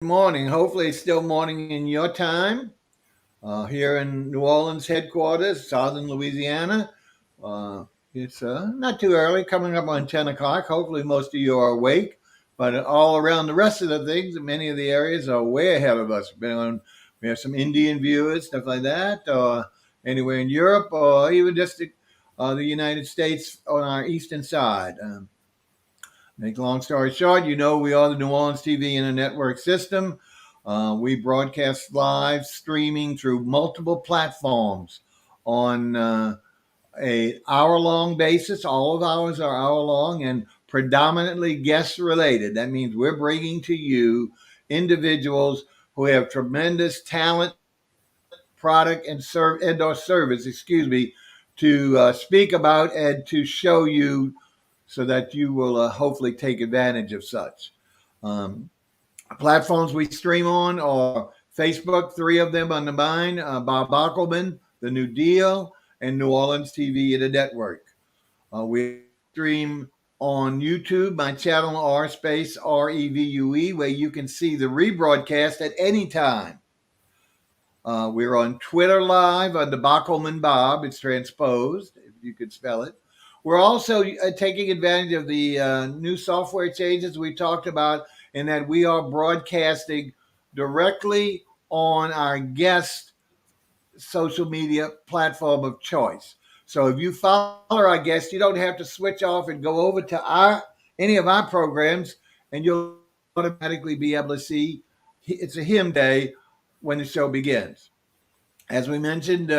Morning. Hopefully, it's still morning in your time. Here in New Orleans headquarters, Southern Louisiana. Uh, it's not too early, coming up on 10 o'clock. Hopefully, most of you are awake. But all around the rest of the things, many of the areas are way ahead of us. We have some Indian viewers, stuff like that, or anywhere in Europe, or even just the United States on our eastern side. Make a long story short, we are the New Orleans TV and a network system. We broadcast live streaming through multiple platforms on a hour-long basis. All of ours are hour-long and predominantly guest-related. That means we're bringing to you individuals who have tremendous talent, product, and or service, to speak about and to show you so that you will hopefully take advantage of such. Um, Platforms we stream on are Facebook, three of them on the mine, Bob Bockelman, The New Deal, and New Orleans TV and the network. We stream on YouTube, my channel R space REVUE, where you can see the rebroadcast at any time. We're on Twitter Live under Bockelman Bob. It's transposed, if you could spell it. We're also taking advantage of the new software changes we talked about, in that we are broadcasting directly on our guest social media platform of choice. So if you follow our guests, you don't have to switch off and go over to any of our programs, and you'll automatically be able to see it's a hymn day when the show begins. As we mentioned,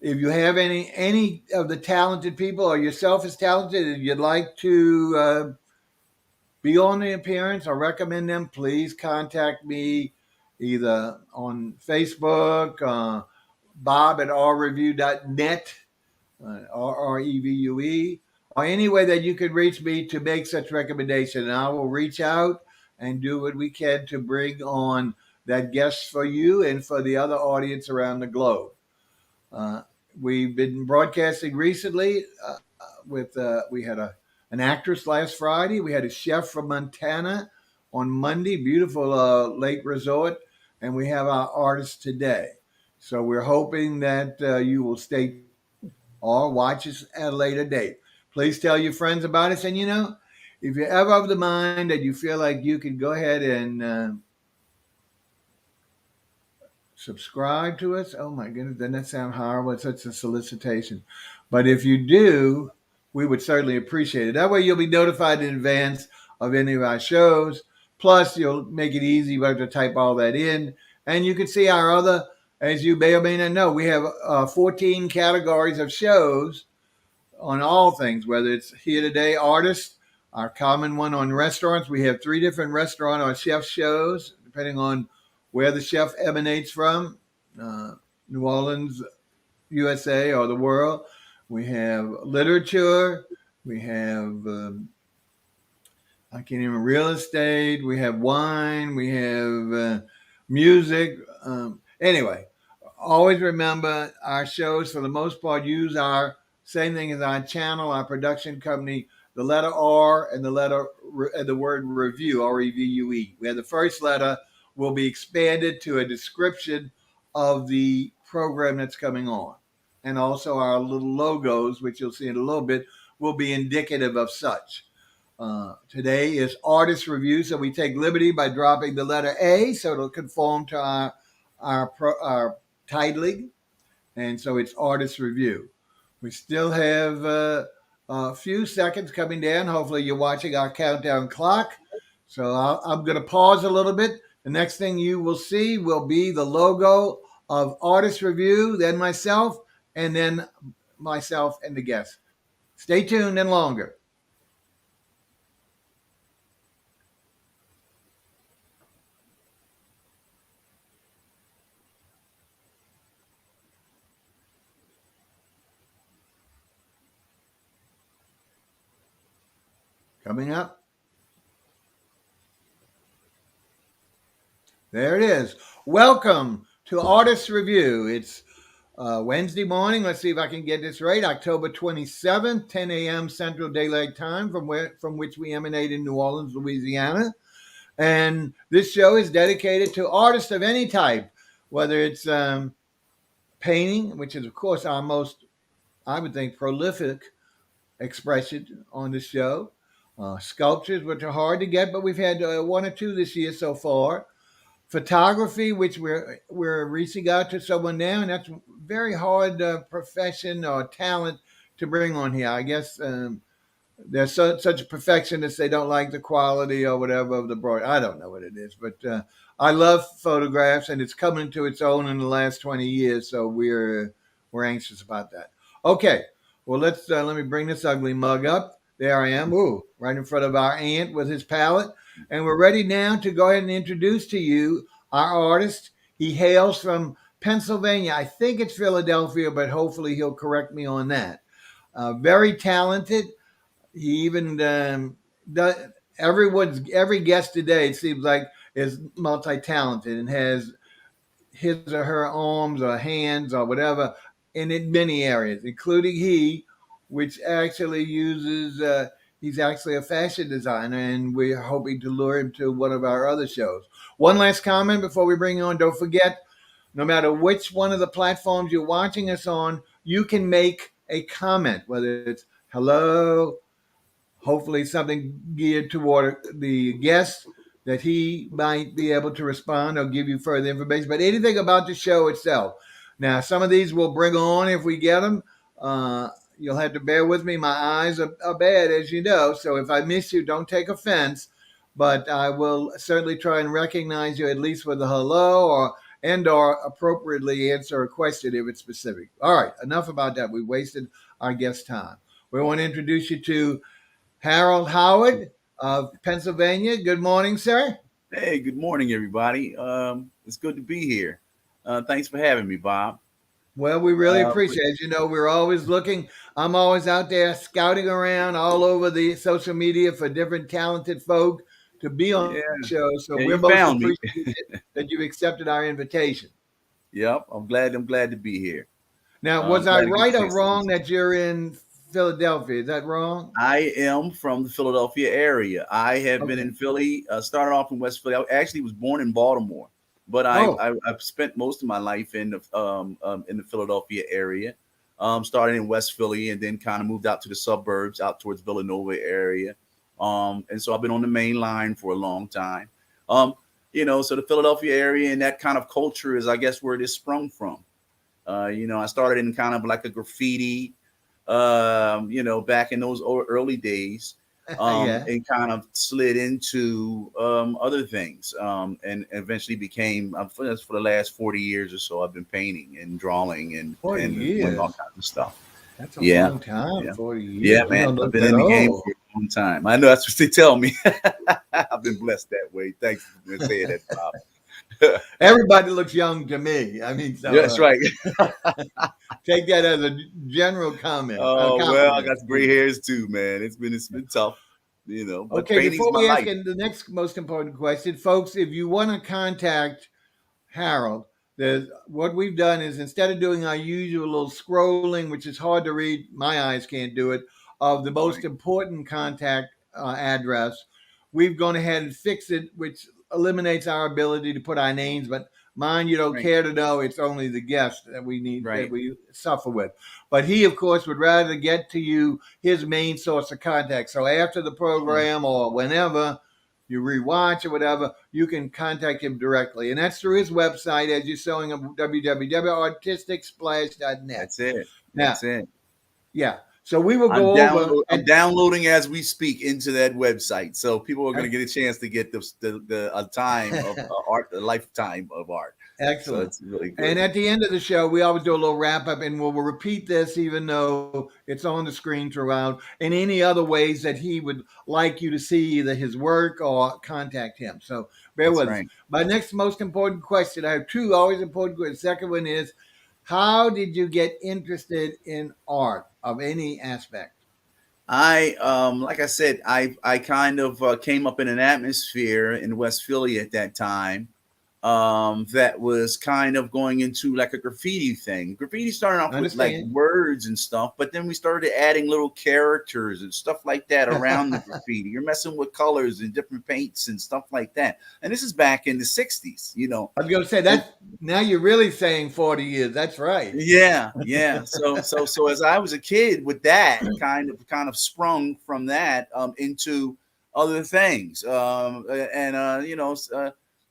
if you have any of the talented people or yourself is talented and you'd like to be on the appearance or recommend them, please contact me either on Facebook, Bob at rrevue.net, RREVUE, or any way that you could reach me to make such recommendation. And I will reach out and do what we can to bring on that guest for you and for the other audience around the globe. Uh, we've been broadcasting recently we had an actress last Friday. We had a chef from Montana on Monday, beautiful lake resort, and we have our artist today. So we're hoping that you will stay or watch us at a later date. Please tell your friends about us. And if you're ever of the mind that you feel like you could go ahead and subscribe to us, oh my goodness, doesn't that sound horrible? It's such a solicitation. But if you do, we would certainly appreciate it. That way you'll be notified in advance of any of our shows. Plus, you'll make it easy to type all that in. And you can see our other, as you may or may not know, we have 14 categories of shows on all things, whether it's Here Today, Artists, our common one on restaurants. We have 3 different restaurant or chef shows, depending on where the chef emanates from, New Orleans, USA, or the world. We have literature. We have, I can't even, real estate. We have wine. We have music. Anyway, always remember our shows, for the most part, use our same thing as our channel, our production company, the letter R and the word review, REVUE, where the first letter will be expanded to a description of the program that's coming on. And also our little logos, which you'll see in a little bit, will be indicative of such. Today is Artist Review, so we take liberty by dropping the letter A, so it'll conform to our titling, and so it's Artist Review. We still have a few seconds coming down. Hopefully you're watching our countdown clock. So I'm going to pause a little bit. The next thing you will see will be the logo of Artist Review, then myself, and then myself and the guest. Stay tuned and longer. Coming up. There it is. Welcome to Artist Review. It's Wednesday morning. Let's see if I can get this right. October 27th, 10 a.m. Central Daylight Time, from which we emanate in New Orleans, Louisiana. And this show is dedicated to artists of any type, whether it's painting, which is, of course, our most, I would think, prolific expression on the show. Sculptures, which are hard to get, but we've had one or two this year so far. Photography, which we're reaching out to someone now, and that's very hard profession or talent to bring on here. I guess they're such a perfectionist they don't like the quality or whatever of the broad. I don't know what it is, but I love photographs, and it's coming to its own in the last 20 years. So we're anxious about that. Okay, well let me bring this ugly mug up. There I am. Ooh, right in front of our aunt with his palette, and we're ready now to go ahead and introduce to you our artist. He hails from Pennsylvania. I think it's Philadelphia, but hopefully he'll correct me on that. Very talented. He even does, every guest today, it seems like, is multi-talented and has his or her arms or hands or whatever in many areas, including which actually uses. He's actually a fashion designer, and we're hoping to lure him to one of our other shows. One last comment before we bring you on. Don't forget, no matter which one of the platforms you're watching us on, you can make a comment, whether it's hello, hopefully something geared toward the guest that he might be able to respond or give you further information. But anything about the show itself. Now, some of these we'll bring on if we get them. Uh, you'll have to bear with me. My eyes are bad, as you know. So if I miss you, don't take offense. But I will certainly try and recognize you at least with a hello or appropriately answer a question if it's specific. All right, enough about that. We wasted our guest time. We want to introduce you to Harold Howard of Pennsylvania. Good morning, sir. Hey, good morning, everybody. It's good to be here. Thanks for having me, Bob. Well, we really Uh, appreciate it. As you know, we're always looking. I'm always out there scouting around all over the social media for different talented folk to be on yeah, the show. So yeah, we're you most found me. appreciative that you accepted our invitation. Yep, I'm glad. I'm glad to be here. Now, I'm was I glad to get right a or chance to do wrong some. that you're in Philadelphia? Is that wrong? I am from the Philadelphia area. I have been Okay. in Philly. Started off in West Philly. I actually was born in Baltimore, but Oh, I've spent most of my life in the Philadelphia area. Started in West Philly and then kind of moved out to the suburbs, out towards Villanova area. And so I've been on the main line for a long time. Um, so the Philadelphia area and that kind of culture is, I guess, where it is sprung from. I started in kind of like a graffiti, back in those early days, yeah. and kind of slid into other things, and eventually became for the last 40 years or so. I've been painting and drawing 40 and doing all years. kinds of stuff. That's a Yeah, long time, yeah, 40 yeah, years. You man. don't I've look been that in the game old. for a long time. I know that's what they tell me. I've been blessed that way. Thanks for saying that, Bob. Everybody looks young to me. I mean, Yeah, so that's right. take that as a general comment, a Oh well, I compliment. got gray hairs too, man. It's been tough, but Okay, painting's before my we ask life. the next most important question, folks, if you want to contact Harold, what we've done is instead of doing our usual little scrolling, which is hard to read, my eyes can't do it, of the most Right, important contact address, we've gone ahead and fixed it, which eliminates our ability to put our names. But mine, you don't right, care to know. It's only the guest that right. we suffer with. But he, of course, would rather get to you his main source of contact. So after the Sure. program or whenever you rewatch or whatever, you can contact him directly. And that's through his website, as you're showing him, www.artisticsplash.net. That's it. Now, That's it. yeah. So we will go over I'm and downloading as we speak into that website, so people are going uh, to get a chance to get the a time of art, a lifetime of art. So excellent. it's really And good. at the end of the show, we always do a little wrap up, and we'll repeat this even though it's on the screen throughout, and any other ways that he would like you to see either his work or contact him. So bear That's with us. right. My next most important question, I have two always important questions. The second one is, how did you get interested in art of any aspect? Like I said, I kind of came up in an atmosphere in West Philly at that time, that was kind of going into like a graffiti thing. Graffiti started off with like words and stuff, but then we started adding little characters and stuff like that around the graffiti. You're messing with colors and different paints and stuff like that. And this is back in the 60s, you know. I was going to say that now you're really saying 40 years. That's right. Yeah, yeah. So as I was a kid with that kind of sprung from that into other things.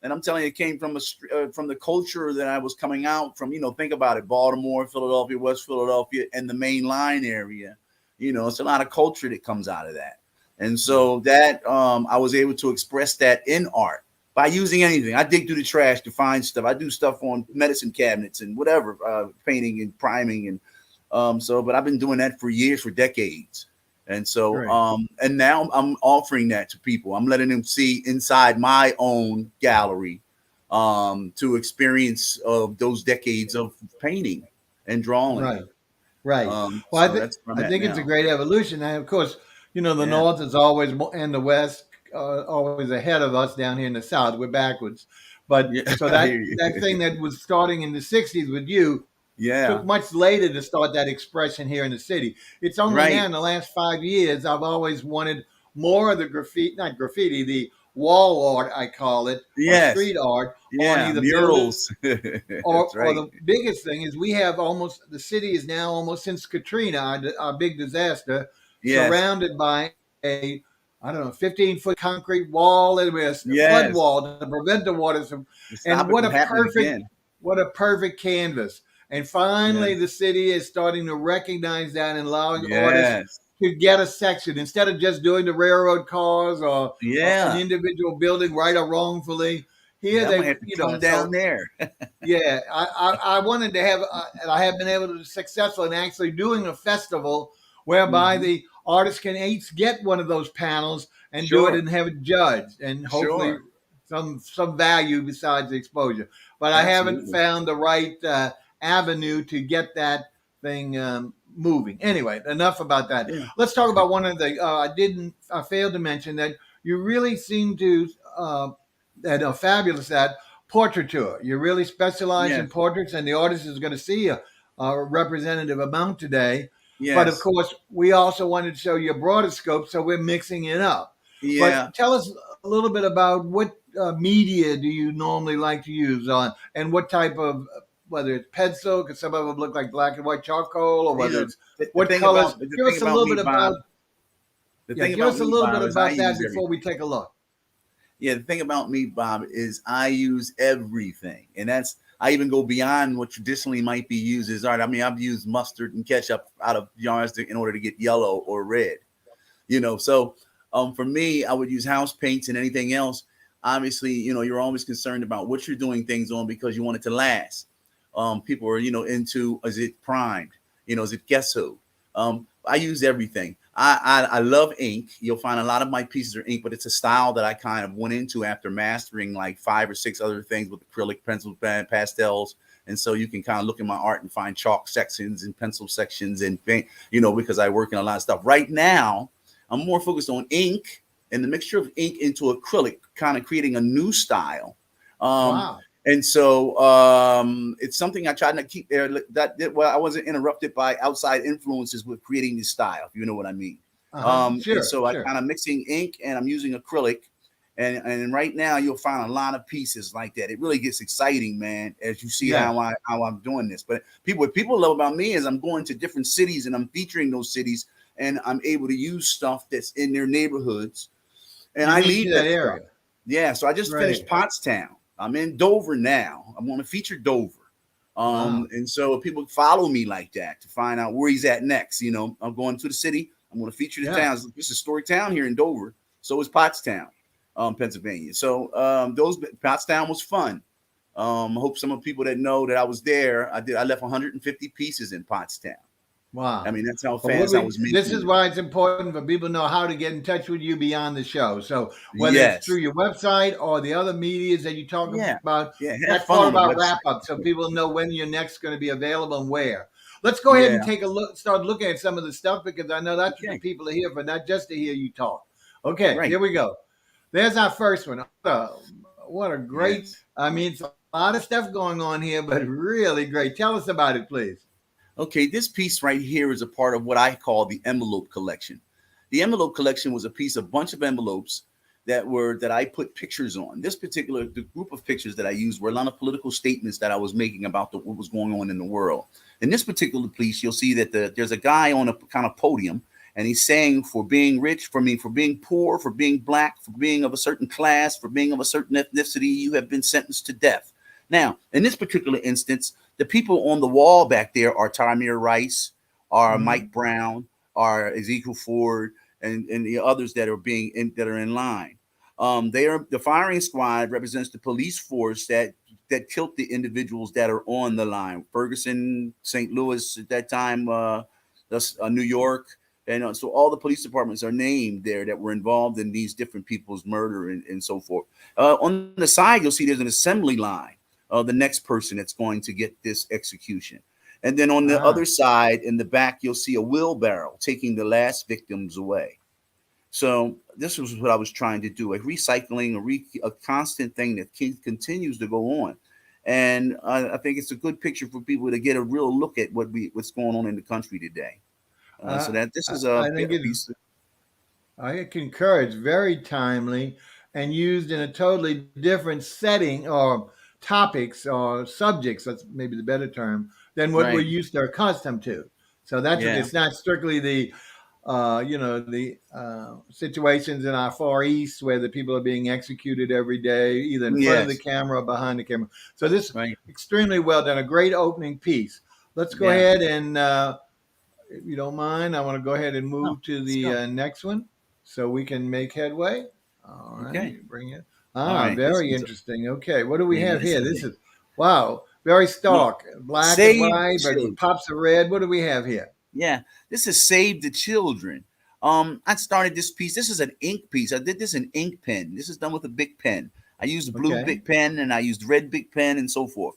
And I'm telling you, it came from the culture that I was coming out from. You know, think about it: Baltimore, Philadelphia, West Philadelphia, and the main line area. You know, it's a lot of culture that comes out of that. And so that I was able to express that in art by using anything. I dig through the trash to find stuff. I do stuff on medicine cabinets and whatever, painting and priming, and but I've been doing that for years, for decades. And so, and now I'm offering that to people. I'm letting them see inside my own gallery, to experience those decades of painting and drawing. Right. Well, I think it's a great evolution. And of course, you know, the North is always, and the West always ahead of us down here in the South. We're backwards. But so that thing that was starting in the 60s with you, took much later to start that expression here in the city. It's only now in the last 5 years I've always wanted more of the the wall art, I call it, or street art, on either murals. or the biggest thing is we have the city is now almost, since Katrina, our big disaster, surrounded by a 15-foot concrete wall and a flood wall to prevent the waters from. And what a perfect canvas. And finally, the city is starting to recognize that and allowing artists to get a section instead of just doing the railroad cars or an individual building, right or wrongfully. Here they have to come down there. I wanted to have, and I have been able to be successful in actually doing a festival whereby the artists can each get one of those panels and do it and have it judged, and hopefully some value besides the exposure. But I haven't found the right avenue to get that thing moving. Anyway, enough about that. Let's talk about one of the I failed to mention that you really seem to that are fabulous at portraiture. You really specialize in portraits, and the artist is going to see a representative amount today. But of course, we also wanted to show you a broader scope, so we're mixing it up. But tell us a little bit about what media do you normally like to use on, and what type of, whether it's pencil, because some of them look like black and white charcoal, or whether it's what colors. Give us a little bit about that before we take a look. Yeah, the thing about me, Bob, is I use everything, and I even go beyond what traditionally might be used as art. I mean, I've used mustard and ketchup out of yards in order to get yellow or red. You know, so for me, I would use house paints and anything else. Obviously, you know, you're always concerned about what you're doing things on because you want it to last. People are, into, is it primed? Is it gesso? I use everything. I love ink. You'll find a lot of my pieces are ink, but it's a style that I kind of went into after mastering like 5 or 6 other things with acrylic, pencils, pastels. And so you can kind of look at my art and find chalk sections and pencil sections and paint, because I work in a lot of stuff. Right now, I'm more focused on ink and the mixture of ink into acrylic, kind of creating a new style. Wow. And so it's something I tried to keep there. I wasn't interrupted by outside influences with creating this style, if you know what I mean. Sure. I kind of mixing ink and I'm using acrylic. And right now you'll find a lot of pieces like that. It really gets exciting, man, as you see how I'm doing this. But what people love about me is I'm going to different cities and I'm featuring those cities and I'm able to use stuff that's in their neighborhoods. And I leave that area. Stuff. Yeah. So I just finished Pottstown. I'm in Dover now. I'm going to feature Dover. And so people follow me like that to find out where he's at next. I'm going to the city. I'm going to feature the towns. This is a story town here in Dover. So is Pottstown, Pennsylvania. So Pottstown was fun. I hope some of the people that know that I was there, I left 150 pieces in Pottstown. Wow. I mean, that's how fast I was making. This is why it's important for people to know how to get in touch with you beyond the show. So whether it's through your website or the other medias that you talk about, that's part of our wrap up. So people know when you're next going to be available and where. Let's go ahead and take a look, start looking at some of the stuff, because I know that's what people are here for, not just to hear you talk. Okay, here we go. There's our first one. What a great, Yes. I mean, it's a lot of stuff going on here, but really great. Tell us about it, please. Okay, this piece right here is a part of what I call the envelope collection. The envelope collection was a piece, a bunch of envelopes that I put pictures on. This particular the group of pictures that I used were a lot of political statements that I was making about what was going on in the world. In this particular piece, you'll see that there's a guy on a kind of podium, and he's saying, for being rich, for being poor, for being black, for being of a certain class, for being of a certain ethnicity, you have been sentenced to death. Now, in this particular instance, the people on the wall back there are Tamir Rice, are Mm-hmm. Mike Brown, are Ezekiel Ford, and the others that are in line. They are the firing squad represents the police force that killed the individuals that are on the line. Ferguson, St. Louis at that time, New York, and so all the police departments are named there that were involved in these different people's murder and so forth. On the side, you'll see there's an assembly line of the next person that's going to get this execution. And then on the Ah, other side, in the back, you'll see a wheelbarrow taking the last victims away. So this was what I was trying to do: a recycling, a constant thing that continues to go on. And I think it's a good picture for people to get a real look at what's going on in the country today. So uh, that this is I think a it's, piece. I concur, it's very timely and used in a totally different setting or topics or subjects, that's maybe the better term, than what we're Right. used to or accustomed to. So that's what Yeah. it's not strictly the the situations in our Far East where the people are being executed every day, either in front of the Yes. camera or behind the camera. So this Right. extremely well done, a great opening piece. Let's go Yeah. ahead and, if you don't mind, I want to go ahead and Oh, move to let's the go. next one so we can make headway. All Okay. right, bring it. All Ah, right. This very one's interesting. Okay, what do we yeah. have This here? is This is, wow, very yeah. stark, black and Save the white, but with children. pops of red. What do we have here? Yeah, this is Save the Children. I started this piece. This is an ink piece. I did this in ink pen. This is done with a big pen. I used blue Okay. big pen and I used red big pen and so forth.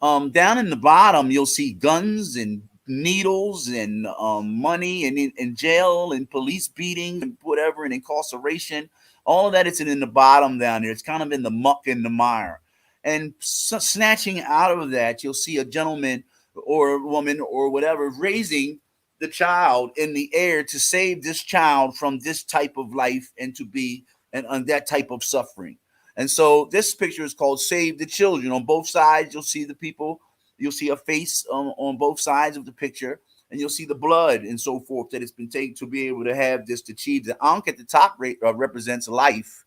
Down in the bottom, you'll see guns and needles and money and in jail and police beating and whatever and incarceration. All of that is in the bottom down there. It's kind of in the muck and the mire. And snatching out of that, you'll see a gentleman or a woman or whatever raising the child in the air to save this child from this type of life and to be and that type of suffering. And so this picture is called Save the Children. On both sides, you'll see the people, you'll see a face on both sides of the picture, and you'll see the blood and so forth that it's been taken to be able to have this to achieve. The ankh at the top represents life.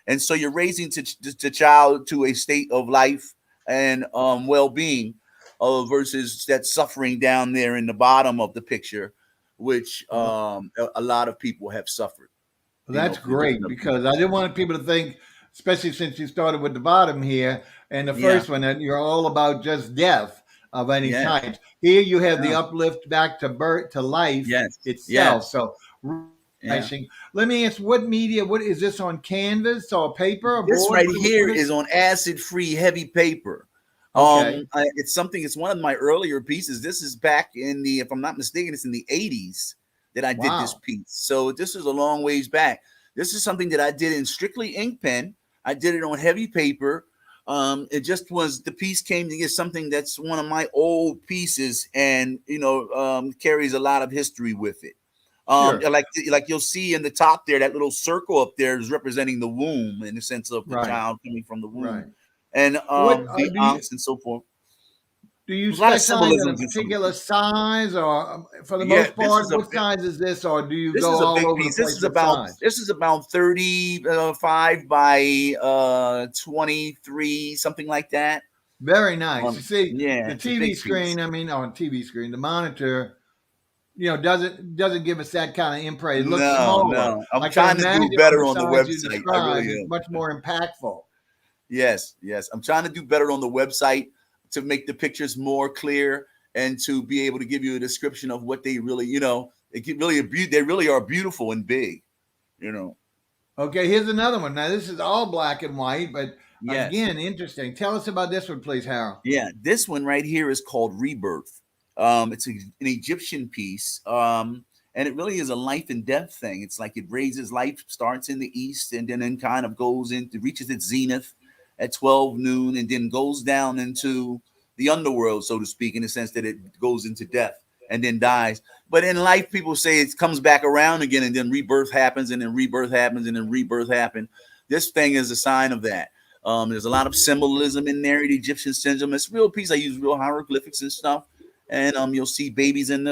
And so you're raising the child to a state of life and well-being versus that suffering down there in the bottom of the picture, which Well, a lot of people have suffered, that's for different great because I abuses. didn't want people to think, especially since you started with the bottom here and the Yeah. first one, that you're all about just death of any Yes. type. Here you have the Yeah. uplift back to birth to life Yes. itself. Yes. So, Yeah. refreshing. Let me ask, what media? What is this on canvas or paper or This board? right What here is? is on acid-free heavy paper. Okay. It's something. It's one of my earlier pieces. This is back in the, if I'm not mistaken, it's in the '80s that I did this Wow. piece. So this is a long ways back. This is something that I did in strictly ink pen. I did it on heavy paper. It just was the piece came to get something that's one of my old pieces, and carries a lot of history with it. Sure. Like you'll see in the top there, that little circle up there is representing the womb in the sense of the Right. child coming from the Right. womb, and What the do you? ankhs and so forth. Do you There's a lot of specialize in a symbolisms in some of particular these. size, or for the Yeah, most part, what size is this, or do you this go is a all big over the piece. This place is with about size? 35 by 23, something like that. Very nice. You see, Yeah, the it's a TV big piece. screen, I mean, on TV screen, the monitor, doesn't give us that kind of impression. It looks No, smaller. no. I'm I can trying to do imagine on better the on the size you website. I described, really it's am. much more impactful. Yes, yes. I'm trying to do better on the website to make the pictures more clear and to be able to give you a description of what they really, they really are beautiful and big, you know. Okay, here's another one. Now, this is all black and white, but Yes. again, interesting. Tell us about this one, please, Harold. Yeah, this one right here is called Rebirth. It's an Egyptian piece, and it really is a life and death thing. It's like it raises life, starts in the east, and then kind of goes into reaches its zenith, at 12 noon and then goes down into the underworld, so to speak, in the sense that it goes into death and then dies. But in life, people say it comes back around again, and then rebirth happens, and then rebirth happens, and then rebirth happens. This thing is a sign of that. There's a lot of symbolism in there, the Egyptian syndrome. It's real piece. I use real hieroglyphics and stuff, and you'll see babies being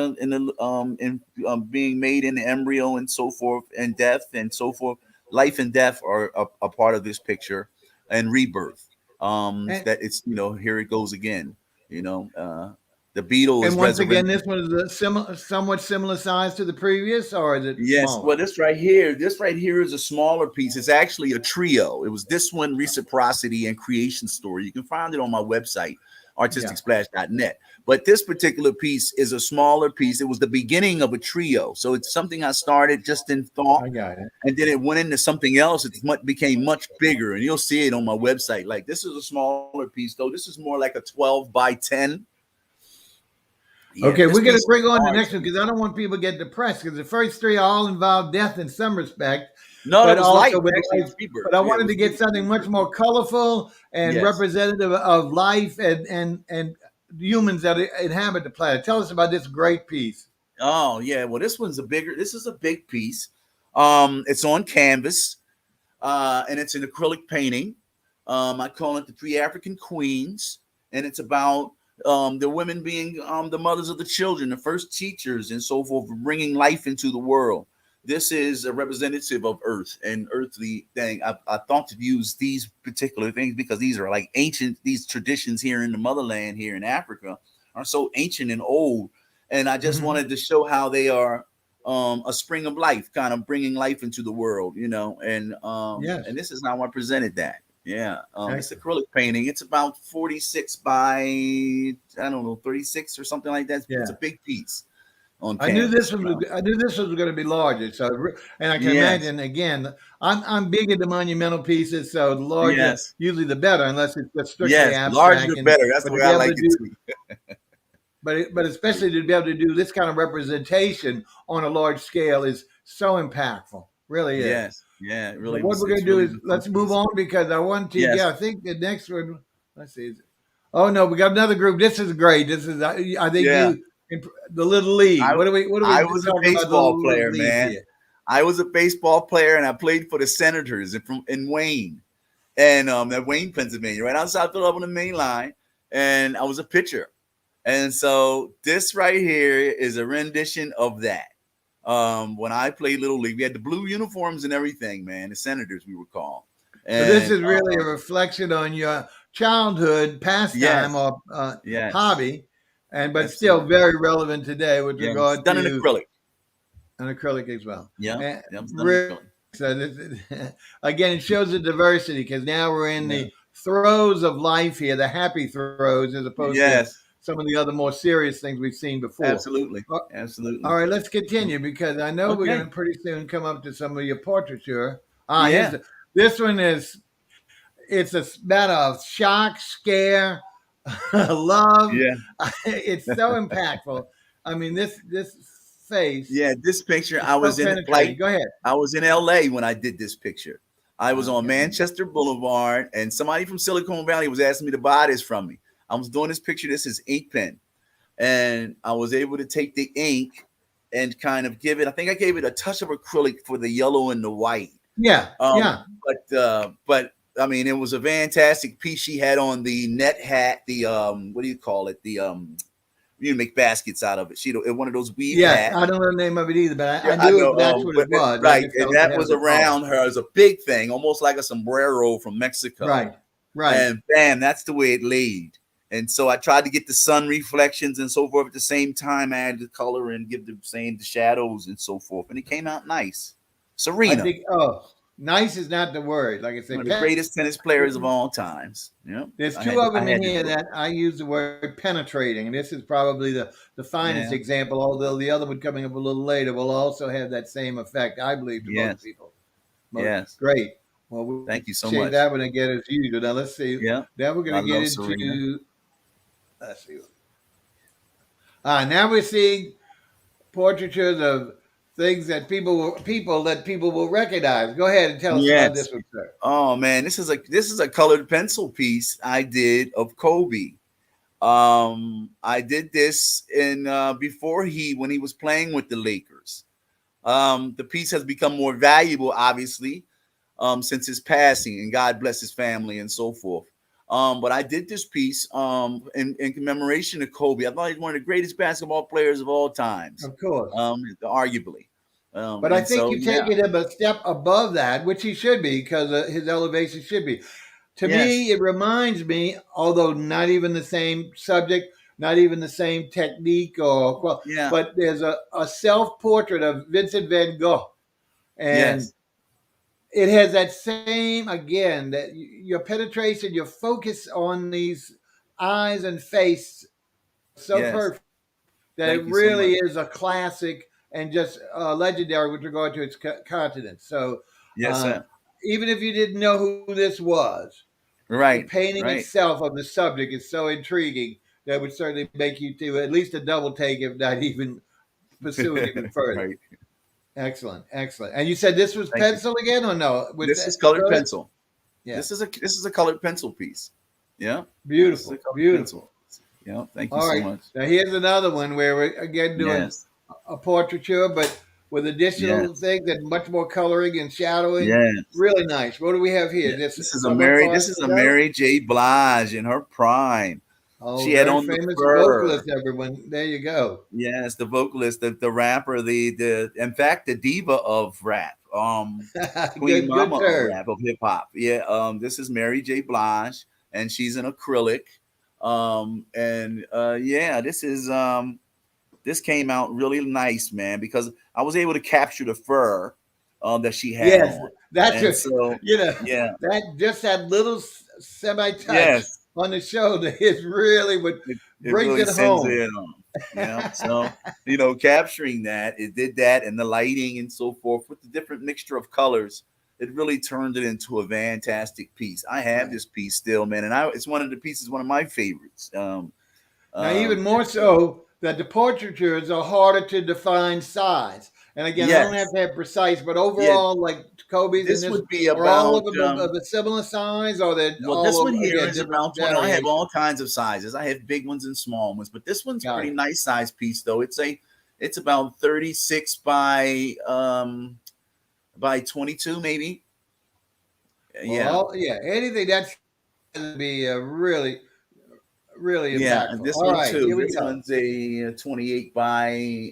made in the embryo and so forth, and death and so forth. Life and death are a part of this picture, and rebirth. And, That it's here it goes again. The beetle is and once again, resurrected. this one is somewhat similar size to the previous, or is it Yes, smaller? well, this right here is a smaller piece. It's actually a trio. It was this one, Reciprocity and Creation Story. You can find it on my website, Yeah, artisticsplash.net. But this particular piece is a smaller piece. It was the beginning of a trio. So it's something I started just in thought, I got it. and then it went into something else. Became much bigger, and you'll see it on my website. Like, this is a smaller piece, though. This is more like a 12 by 10. Yeah, Okay, this we're going piece to is bring on the large. next one because I don't want people to get depressed because the first three all involve death in some respect, No, that but was light. also with Actually, it life. was rebirth. But I Yeah, it wanted was to get something much rebirth. more colorful and Yes. representative of life and humans that inhabit the planet. Tell us about this great piece. Oh yeah. Well, this is a big piece. It's on canvas, and it's an acrylic painting. I call it the Three African Queens, and it's about the women being the mothers of the children, the first teachers, and so forth, bringing life into the world. This is a representative of Earth and earthly thing. I thought to use these particular things because these are like ancient. These traditions here in the motherland, here in Africa, are so ancient and old, and I just Mhm. wanted to show how they are a spring of life, kind of bringing life into the world, Yes, and this is how I presented that. Yeah, it's excellent. acrylic painting. It's about 46 by I don't know 36 or something like that. It's a Yeah. big piece on canvas. I knew this was going to be larger. So, and I can Yes, imagine again. I'm big into monumental pieces, so the larger yes, usually the better, unless it's just strictly yes. The larger abstract. the better. That's But the to way be I able like to it do, too. but especially to be able to do this kind of representation on a large scale is so impactful. Really is. Yes, yeah. It So really what was. we're going to It's do really is was a good let's move piece. on because I want to. Yeah, Yes, I think the next one. Let's see. Oh no, we got another group. This is great. This is I think yeah. you the little league. I What are we I was a talking about? The baseball little player, league man. here. I was a baseball player, and I played for the Senators in Wayne, and at Wayne, Pennsylvania, right outside Philadelphia on the main line. And I was a pitcher, and so this right here is a rendition of that. When I played little league, we had the blue uniforms and everything, man. The Senators, we were called, So this and is really a reflection on your childhood pastime yes, or yes, hobby, and but still absolutely, very relevant today with yes, regard done in to acrylic. an acrylic as well. Yeah, And yeah, it's done in really, acrylic. so again, it shows the diversity because now we're in Yeah, the throes of life here, the happy throes, as opposed to yes, some of the other more serious things we've seen before. absolutely, Uh, absolutely. All right, let's continue because I know we're going Okay. to pretty soon come up to some of your portraiture. Yeah. This one is it's a matter of shock, scare, love. Yeah. It's so impactful. I mean, this face Yeah. This picture, is I so was in penetrating. Go ahead. I was in LA when I did this picture. I was on Okay. Manchester Boulevard, and somebody from Silicon Valley was asking me to buy this from me. I was doing this picture. This is ink pen, and I was able to take the ink and kind of give it. I think I gave it a touch of acrylic for the yellow and the white. Yeah, Um, yeah, but I mean, it was a fantastic piece. She had on the net hat, the what do you call it? The you make baskets out of it. She one of those weave yes. hats. I don't know the name of it either, but Yeah, I I knew know. that's what it was. I Right, just and don't that have was the color. around her as a big thing, almost like a sombrero from Mexico. Right, right. And bam, that's the way it laid. And so I tried to get the sun reflections and so forth at the same time. I had the color and give the shadows and so forth, and it came out nice. I Serena, think. Nice is not the word. Like I one said, of the greatest tennis players of all times. Yeah, there's two of I them in had to here do it. that I use the word penetrating, and this is probably the finest Yeah. example. Although the other one coming up a little later will also have that same effect, I believe, to most Yes. people. Most Yes. great. Well, we Thank you so appreciate much. that one again as usual. Now let's see. Yeah. Now we're I going to get love Serena. into. Let's see. Now we're seeing portraitures of things that people will recognize. Go ahead and tell us about Yes. this one, sir. Oh man, this is a colored pencil piece I did of Kobe. I did this in before he when he was playing with the Lakers. The piece has become more valuable, obviously, since his passing, and God bless his family and so forth. But I did this piece in commemoration of Kobe. I thought he's one of the greatest basketball players of all times, Of course. arguably. But I And think so, you've yeah, taken him a step above that, which he should be, because his elevation should be. To yes, me, it reminds me, although not even the same subject, not even the same technique, yeah, but there's a self portrait of Vincent van Gogh, and yes, it has that same again that your penetration, your focus on these eyes and face so yes. perfect that it Thank you so really much. is a classic and just legendary with regard to its continent. So Yes, uh, sir. even if you didn't know who this was, the Right, painting right, itself of the subject is so intriguing that would certainly make you do at least a double take, if not even pursue it even further. right. Excellent, excellent. And you said this was Thank you. pencil again, or no? With This is colored acrylic? pencil. Yeah, This is a colored pencil piece. Yeah, this is a beautiful, colored pencil. beautiful. Yeah, thank you All so right, much. now here's another one where we're again doing Yes, a portraiture, but with additional yes, things and much more coloring and shadowing. yes. Really nice. What do we have here? Yeah. This This is a someone Mary. far This is a ago? Mary J. Blige in her prime. Oh, She had very on the famous fur. vocalist, everyone. There you go. Yes, the vocalist, the rapper, the in fact the diva of rap. Queen Good Mama of term. rap of hip hop. Yeah. This is Mary J. Blige, and she's in acrylic. And yeah, this came out really nice, man, because I was able to capture the fur that she had Yes, on, that's and just so yeah, that just that little semi touch yes, on the shoulder is really what it brings really it sends home. it on. Yeah, so capturing that, it did that, and the lighting and so forth with the different mixture of colors, it really turned it into a fantastic piece. I have Right. this piece still, man, and it's one of the pieces, one of my favorites. Now, even more And so so, that the portraitures are harder to define size. And again, I don't have yes, to have precise, but yeah, overall, like Kobe's and this this, would be are all about of them of a similar size, or they're well, this all one of, here again, is different about 20. I have all variations? kinds of sizes. I have big ones and small ones, but this one's Got pretty it. nice size piece though. It's about 36 by 22 maybe. Yeah. Well, yeah, anything that's going to be really, really Yeah, and impactful. this All one right, too. here we This go. one's a 28 by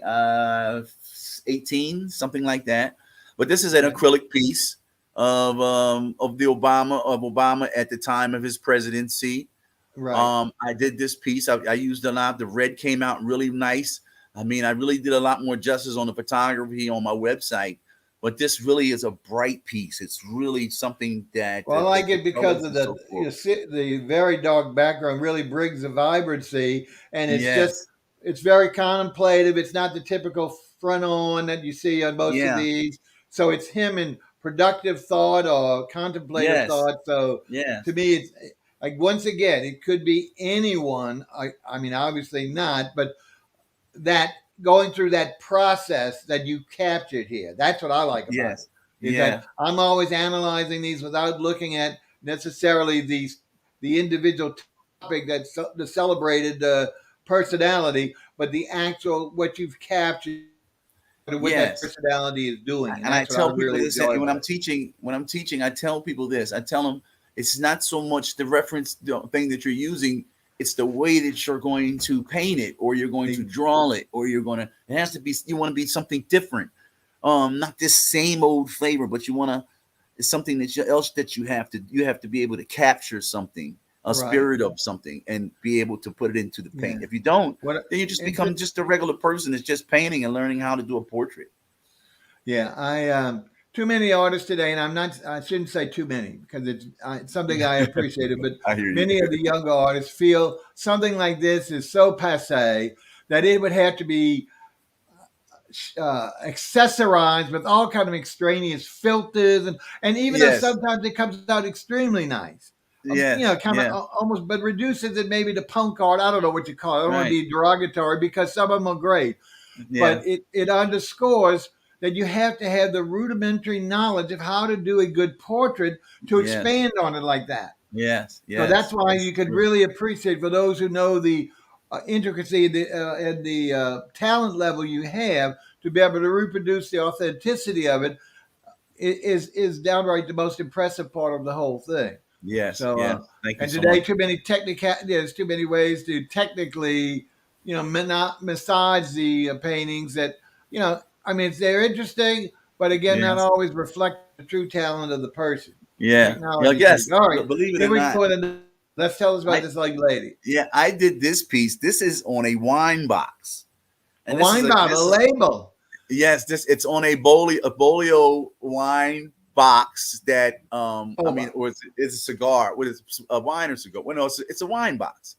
18, something like that. But this is an Okay. acrylic piece of the Obama at the time of his presidency. Right. I did this piece. I used a lot. The red came out really nice. I mean, I really did a lot more justice on the photography on my website. But this really is a bright piece. It's really something that Well, I like the it because colors of and so forth. the very dark background really brings the vibrancy, and Yes. it's very contemplative. It's not the typical front on that you see on most of Yeah. these. So it's him in productive thought or contemplative Yes. thought. So to Yes. me, it's like once again, it could be anyone. I mean, obviously not, but that going through that process that you captured here. That's what I like about it. Yes. Is that Yeah. I'm always analyzing these without looking at necessarily the individual topic that's the celebrated personality, but the actual what you've captured and what that Yes. personality is doing, and And I that's what I tell people really this, enjoy and about it. when I'm teaching, I tell people this. I tell them it's not so much the reference thing that you're using, it's the way that you're going to paint it, or you're going to draw it, or you're going to. It has to be. You want to be something different. Not this same old flavor, but you want to. It's something else that you have to be able to capture something, a Right? spirit of something, and be able to put it into the Yeah. paint. If you don't, What? then you just And become just a regular person that's just painting and learning how to do a portrait. yeah, I too many artists today, and I'm not. I shouldn't say too many because it's something I appreciated. But I hear you. many of the younger artists feel something like this is so passe that it would have to be accessorized with all kind of extraneous filters, and even though Yes. sometimes it comes out extremely nice, Yes. kind of Yes. almost, but reduces it maybe to punk art. I don't know what you call it. I don't want to Right. be derogatory because some of them are great, but Yeah. it underscores that you have to have the rudimentary knowledge of how to do a good portrait to Yes. expand on it like that. Yes. So that's Yes. why That's you could true. really appreciate, for those who know the intricacy and the talent level you have, to be able to reproduce the authenticity of it is downright the most impressive part of the whole thing. Yes. So, Yes. Thank you and so today, much. there's too many ways to technically, not massage the paintings that, I mean, they're interesting, but again, not Yes. always reflect the true talent of the person. Yeah. Yeah. Technology Yes. speaks. All right, Believe it here or we not, go. Let's tell us about I this young lady. yeah, I did this piece. This is on a wine box, A and wine bottle, a label. yes, this it's on a Bolio wine box that I Oh, mean, wow. or it's a cigar. What is it, a wine or cigar? Well, no, it's a wine box,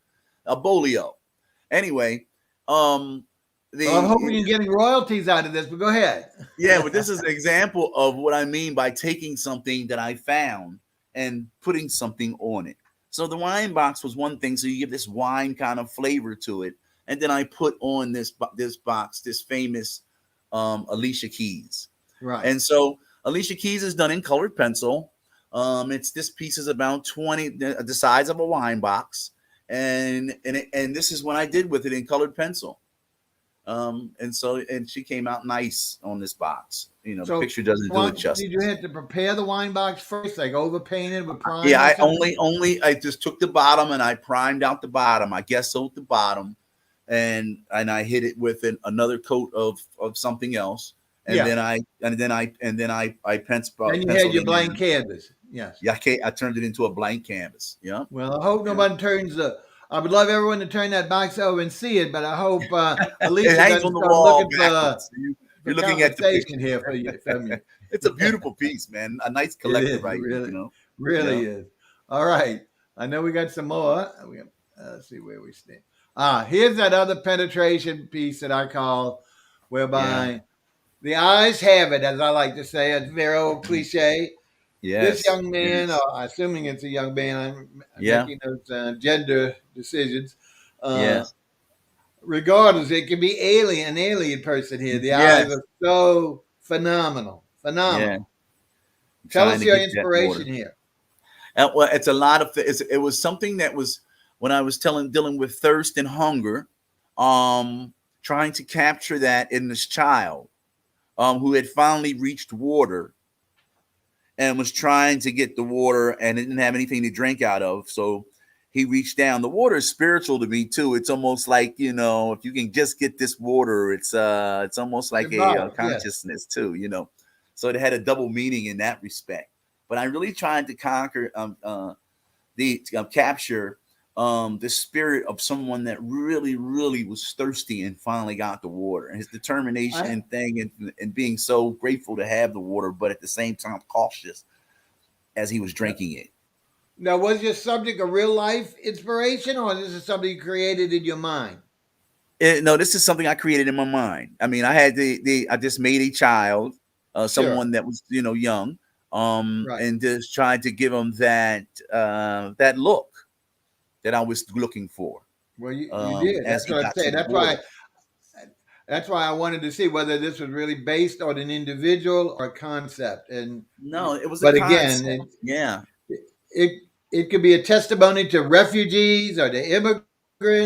a Bolio. Anyway, um, Well, I'm the hoping you're getting royalties out of this, but go ahead. yeah, but this is an example of what I mean by taking something that I found and putting something on it. So the wine box was one thing, so you give this wine kind of flavor to it, and then I put on this box, this famous Alicia Keys. Right. And so Alicia Keys is done in colored pencil. It's this piece is about 20, the size of a wine box, and this is what I did with it in colored pencil. And she came out nice on this box. You know, the So, picture doesn't do it did you justice. have to prepare the wine box first, like overpainted with Yeah, primer or I something? I just took the bottom and I primed out the bottom. I guess so the bottom, and I hit it with another coat of something else, and Yeah. then I Then you had penciled your in blank there. canvas. Yes. Yeah, I turned it into a blank canvas. Yeah, Well, I hope yeah. nobody turns the. I would love everyone to turn that box over and see it, but I hope It Alicia hangs doesn't on the start wall looking backwards. for You're looking at the compensation picture. here from you. It's a beautiful piece, man. A nice It collective is item, really, you know. really Yeah, is. All right, I know we got some more. Let's see where we stand. Here's that other penetration piece that I call, yeah, whereby the eyes have it, as I like to say. It's a very old cliche. This yes, young man, yes, assuming it's a young man, I'm yeah, making those gender decisions. Uh, yes, Regardless, it can be an alien person here. The eyes yes, are so phenomenal, yeah. phenomenal. Tell Trying us to your get that inspiration water. here. Well, it's a lot of. It was something that was when I was dealing with thirst and hunger, um, trying to capture that in this child, who had finally reached water and was trying to get the water and didn't have anything to drink out of. So he reached down. The water is spiritual to me too. It's almost like, if you can just get this water, it's almost like a Symbolic, yes. consciousness too. So it had a double meaning in that respect. But I really tried to conquer the capture the spirit of someone that really, really was thirsty and finally got the water. And his determination I and thing and being so grateful to have the water, but at the same time cautious as he was drinking it. Now, was your subject a real life inspiration, or this is something you created in your mind? No, this is something I created in my mind. I mean, I had I just made a child, Sure, someone that was young, right. and just tried to give him that look that I was looking for Well, you did. as That's he what I'm got to saying. the water. That's why I wanted to see whether this was really based on an individual or a concept. No, it was a But again, concept. Yeah. it it could be a testimony to refugees or to immigrants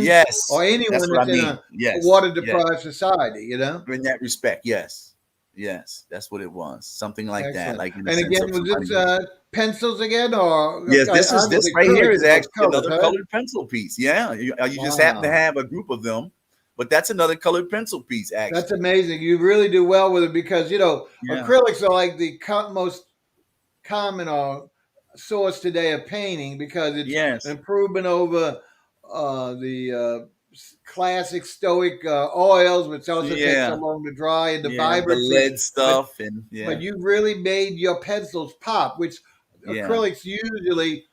Yes, or that's anyone what I that's in mean. a Yes, water yes. deprived society. You know. In that respect, yes, yes, that's what it was. Something like that, Excellent. like in the And sense again, of was somebody. this pencils again, or Yes, I was this right here acrylics is in those actually colors, another huh? colored pencil piece. Yeah, you just happen to Wow. have a group of them, but that's another colored pencil piece, That's actually. amazing. You really do well with it because Yeah. acrylics are like the most common source today of painting because it's an Yes. improvement over the classic stoic oils, which also takes so Yeah. long to dry, and the Yeah. The vibrancy. lead But stuff and but yeah. you really made your pencils pop, which Yeah. acrylics usually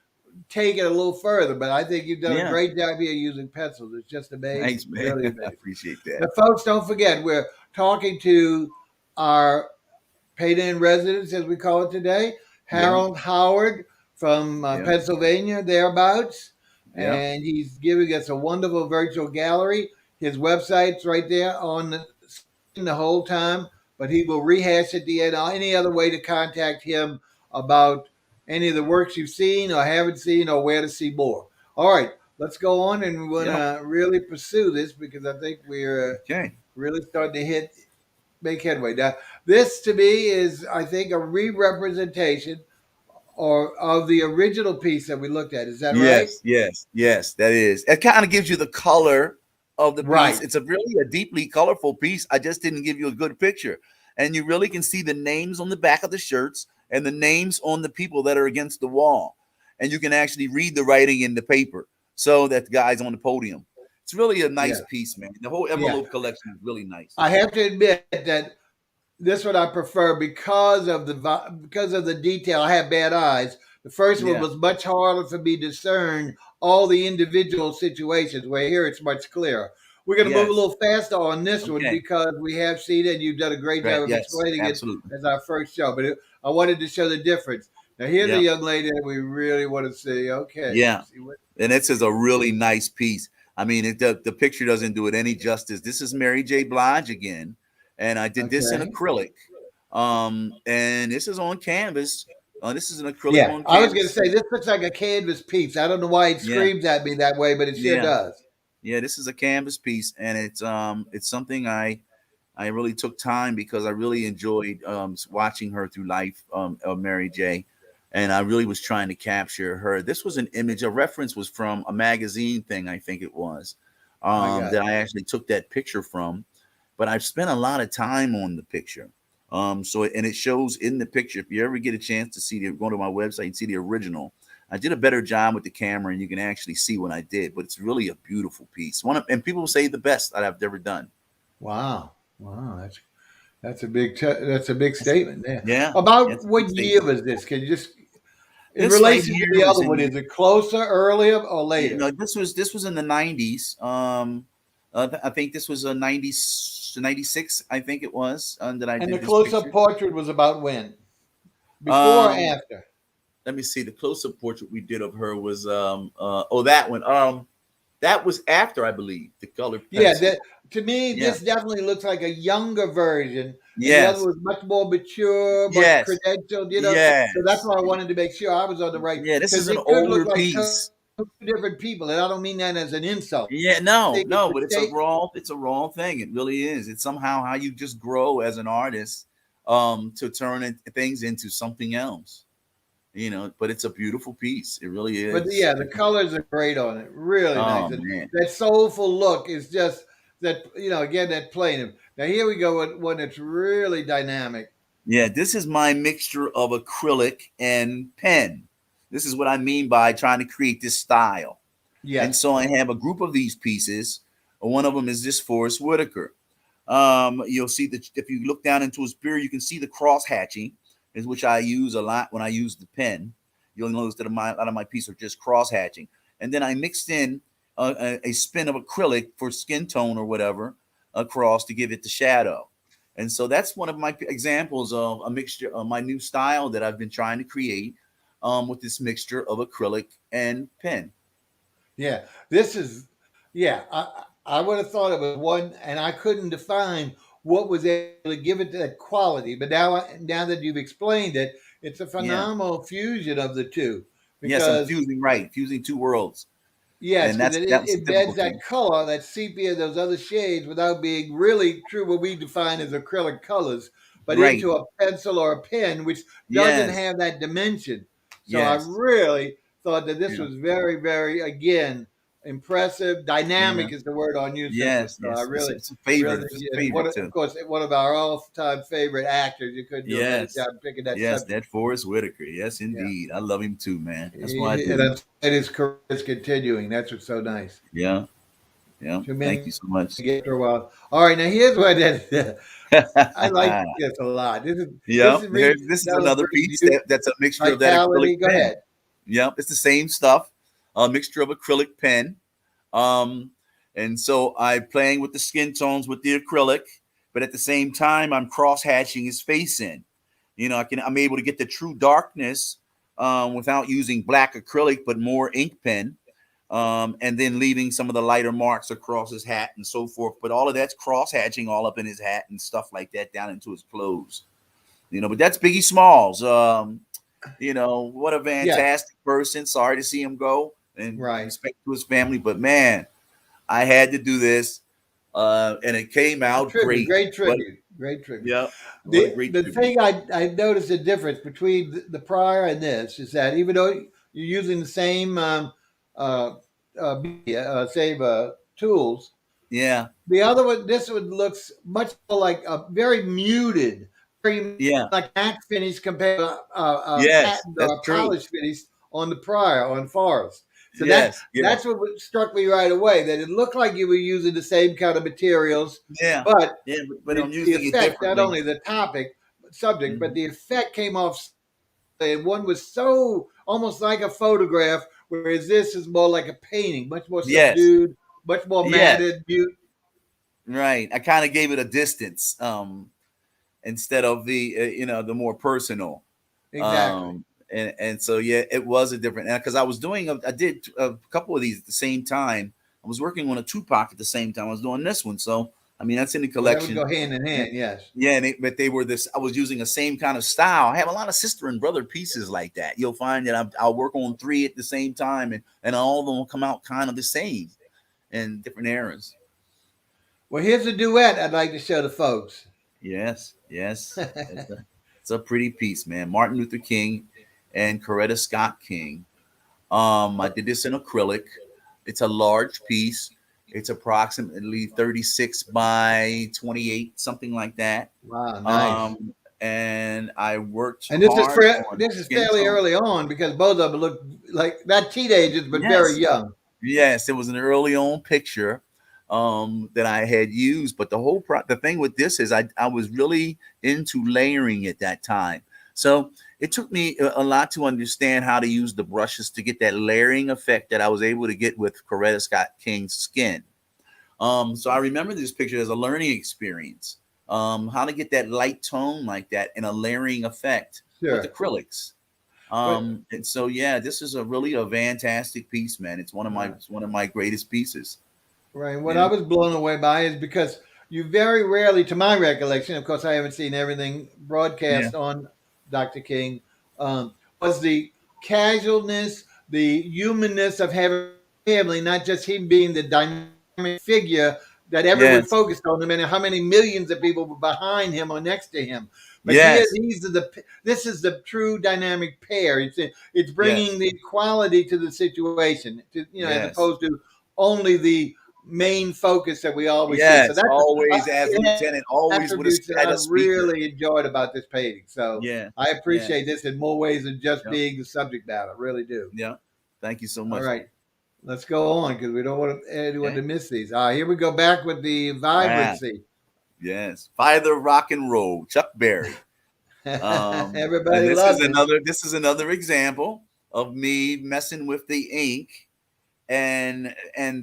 take it a little further. But I think you've done a Yeah. great job here using pencils. It's just amazing, Thanks, man. really I amazing. appreciate that. Now, folks, don't forget we're talking to our paid-in residence, as we call it today, Yeah. Harold Howard from Yeah. Pennsylvania, thereabouts. Yeah. And he's giving us a wonderful virtual gallery. His website's right there on the screen the whole time. but he will rehash at the end. Any other way to contact him about any of the works you've seen or haven't seen or where to see more. All right, let's go on, and we want to really pursue this because I think we're Okay. really starting to make headway. Now, this to me is, I think, a re-representation or of the original piece that we looked at. Is that right? Yes, that is. It kind of gives you the color of the piece. Right. It's a deeply colorful piece. I just didn't give you a good picture. And you really can see the names on the back of the shirts and the names on the people that are against the wall. And you can actually read the writing in the paper. So that the guy's on the podium. It's really a nice piece, man. The whole envelope collection is really nice. I have to admit that this one I prefer because of the detail. I have bad eyes. The first one was much harder for me to discern all the individual situations, where here it's much clearer. We're going to move a little faster on this one because we have seen it, and you've done a great job of explaining it as our first show. But I wanted to show the difference. Now, here's a young lady that we really want to see. Okay. Yeah. And this is a really nice piece. I mean, the picture doesn't do it any justice. This is Mary J. Blige again. And I did this in acrylic. And this is on canvas. This is an acrylic on canvas. I was going to say, this looks like a canvas piece. I don't know why it screams at me that way, but it sure does. Yeah, this is a canvas piece, and it's something I really took time because I really enjoyed watching her through life, of Mary J. And I really was trying to capture her. This was an image. A reference was from a magazine thing, I think it was, that I actually took that picture from. But I've spent a lot of time on the picture. And it shows in the picture. If you ever get a chance to go to my website and see the original. I did a better job with the camera, and you can actually see what I did. But it's really a beautiful piece. And people say the best that I've ever done. Wow, that's a big statement there. Yeah. About what year was this? Can you just in relation to the other one? Is it closer, earlier, or later? No, this was in the 90s. I think this was a 96. I think it was that I did. And the close-up portrait was about when? Before or after? Let me see. The close-up portrait we did of her was that one. That was after, I believe, the color pencil. Yeah, to me, this definitely looks like a younger version. Yes. The other was much more mature, more credentialed, So that's why I wanted to make sure I was on the right. Yeah, this is an older piece. Two different people, and I don't mean that as an insult. Yeah, no, but it's a raw thing. It really is. It's somehow how you just grow as an artist to turn things into something else. But it's a beautiful piece. It really is. But the colors are great on it. Really nice. Man. That soulful look is just that, again, that plain. Now here we go with one that's really dynamic. Yeah, this is my mixture of acrylic and pen. This is what I mean by trying to create this style. Yeah. And so I have a group of these pieces. One of them is this Forrest Whitaker. You'll see that if you look down into his beard, you can see the cross hatching, which I use a lot when I use the pen. You'll notice that a lot of my pieces are just cross hatching. And then I mixed in a spin of acrylic for skin tone or whatever across to give it the shadow. And so that's one of my examples of a mixture of my new style that I've been trying to create with this mixture of acrylic and pen. Yeah, this is, I would have thought it was one, and I couldn't define what was able to give it that quality. But now that you've explained it, it's a phenomenal fusion of the two. Yes, I'm fusing two worlds. Yes, because it embeds that color, that sepia, those other shades, without being really true what we define as acrylic colors, but into a pencil or a pen, which doesn't have that dimension. So I really thought that this was very, very, again, impressive. Dynamic is the word on you. Yes, so I really, it's a favorite. Of course, one of our all-time favorite actors. You couldn't do a better job picking that. Yes, that Forrest Whitaker. Yes, indeed. I love him too, man. That's why I do. And his career is continuing. That's what's so nice. Yeah. Thank you so much. For a while. All right, now here's what I like this a lot. This is another piece that's a mixture of that acrylic Go ahead. Yeah, it's the same stuff. A mixture of acrylic pen. And so I'm playing with the skin tones with the acrylic, but at the same time, I'm cross hatching his face in. I'm able to get the true darkness without using black acrylic, but more ink pen. and then leaving some of the lighter marks across his hat and so forth. But all of that's cross hatching all up in his hat and stuff like that down into his clothes. But that's Biggie Smalls. What a Yeah, fantastic person. Sorry to see him go, and right. respect to his family. But man, I had to do this, and it came A out tribute, great. great What? tribute, great tribute. Yeah, what a The great the tribute. thing I noticed the difference between the prior and this is that even though you're using the same uh, media, same tools, Yeah, the other one, this one looks much more like a very muted, very yeah, like matte finish compared to a yes, patent that's or a true. polished finish on the prior on Forest. So Yes, yes, that's what struck me right away. That it looked like you were using the same kind of materials, yeah, but yeah. But I'm the using it effect, not differently. only the subject, but Mhm. the effect came off. And one was so almost like a photograph, whereas this is more like a painting, much more Yes, subdued, much more yes, matted, mute. right. I kind of gave it a distance, instead of the more personal. Exactly. And so yeah, it was a different, because I was doing I did a couple of these at the same time. I was working on a Tupac at the same time I was doing this one. So I mean, that's in the Well, that would collection. go hand in And hand. Yes. yeah, but they were this. I was using the same kind of style. I have a lot of sister and brother pieces like that. You'll find that I'll work on three at the same time, and all of them will come out kind of the same in different eras. Well, here's a duet I'd like to show the folks. Yes, yes. It's a pretty piece, man. Martin Luther King and Coretta Scott King. I did this in acrylic. It's a large piece. It's approximately 36 by 28, something like that. Wow, nice. And I worked And hard on this is skin fairly tone. early on because both of them look like not teenagers, but very Yes, young. yes, it was an early on picture that I had used. But the thing with this is I was really into layering at that time. So it took me a lot to understand how to use the brushes to get that layering effect that I was able to get with Coretta Scott King's skin. So I remember this picture as a learning experience. How to get that light tone like that and a layering effect with Sure. acrylics. But And so yeah, this is a fantastic piece, man. right. It's one of my greatest pieces. Right. What I Yeah, was blown away by is because you very rarely, to my recollection, of course, I haven't seen everything yeah, broadcast on Dr. King, was the casualness, the humanness of having a family, not just him being the dynamic figure that everyone yes, focused on, no matter how many millions of people were behind him or next to him. But here, yes, this is the true dynamic pair. It's bringing yes, the equality to the situation, as yes, opposed to only the main focus that we always see. So yes. that's Always as it has lieutenant, always with attributes that at I a speaker. really enjoyed about this painting. So Yeah, I yeah, appreciate this in more ways than just yeah, being the subject matter. I really do. yeah. Thank you so All much. right, let's go on because we don't want anyone to Okay. miss these. Here we go back with the Wow. vibrancy. Yes. Father Rock and Roll, Chuck Berry. And Everybody loves it. this is another example of me messing with the ink and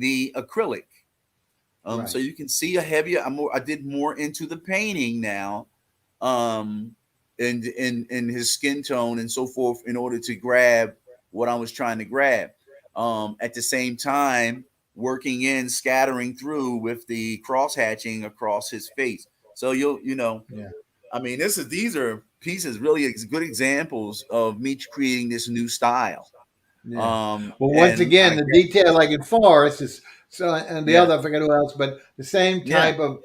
the acrylic. So Right. you can see a heavier. I did more into the painting now, um, in his skin tone and so forth, in order to grab what I was trying to grab. At the same time, working in, scattering through with the cross hatching across his face. So Yeah. I mean, these are pieces really good examples of me creating this new style. Yeah. Well, once And again, I the get detail, like in Forest, is so, and the yeah, other, I forget who else, but the same yeah, type of,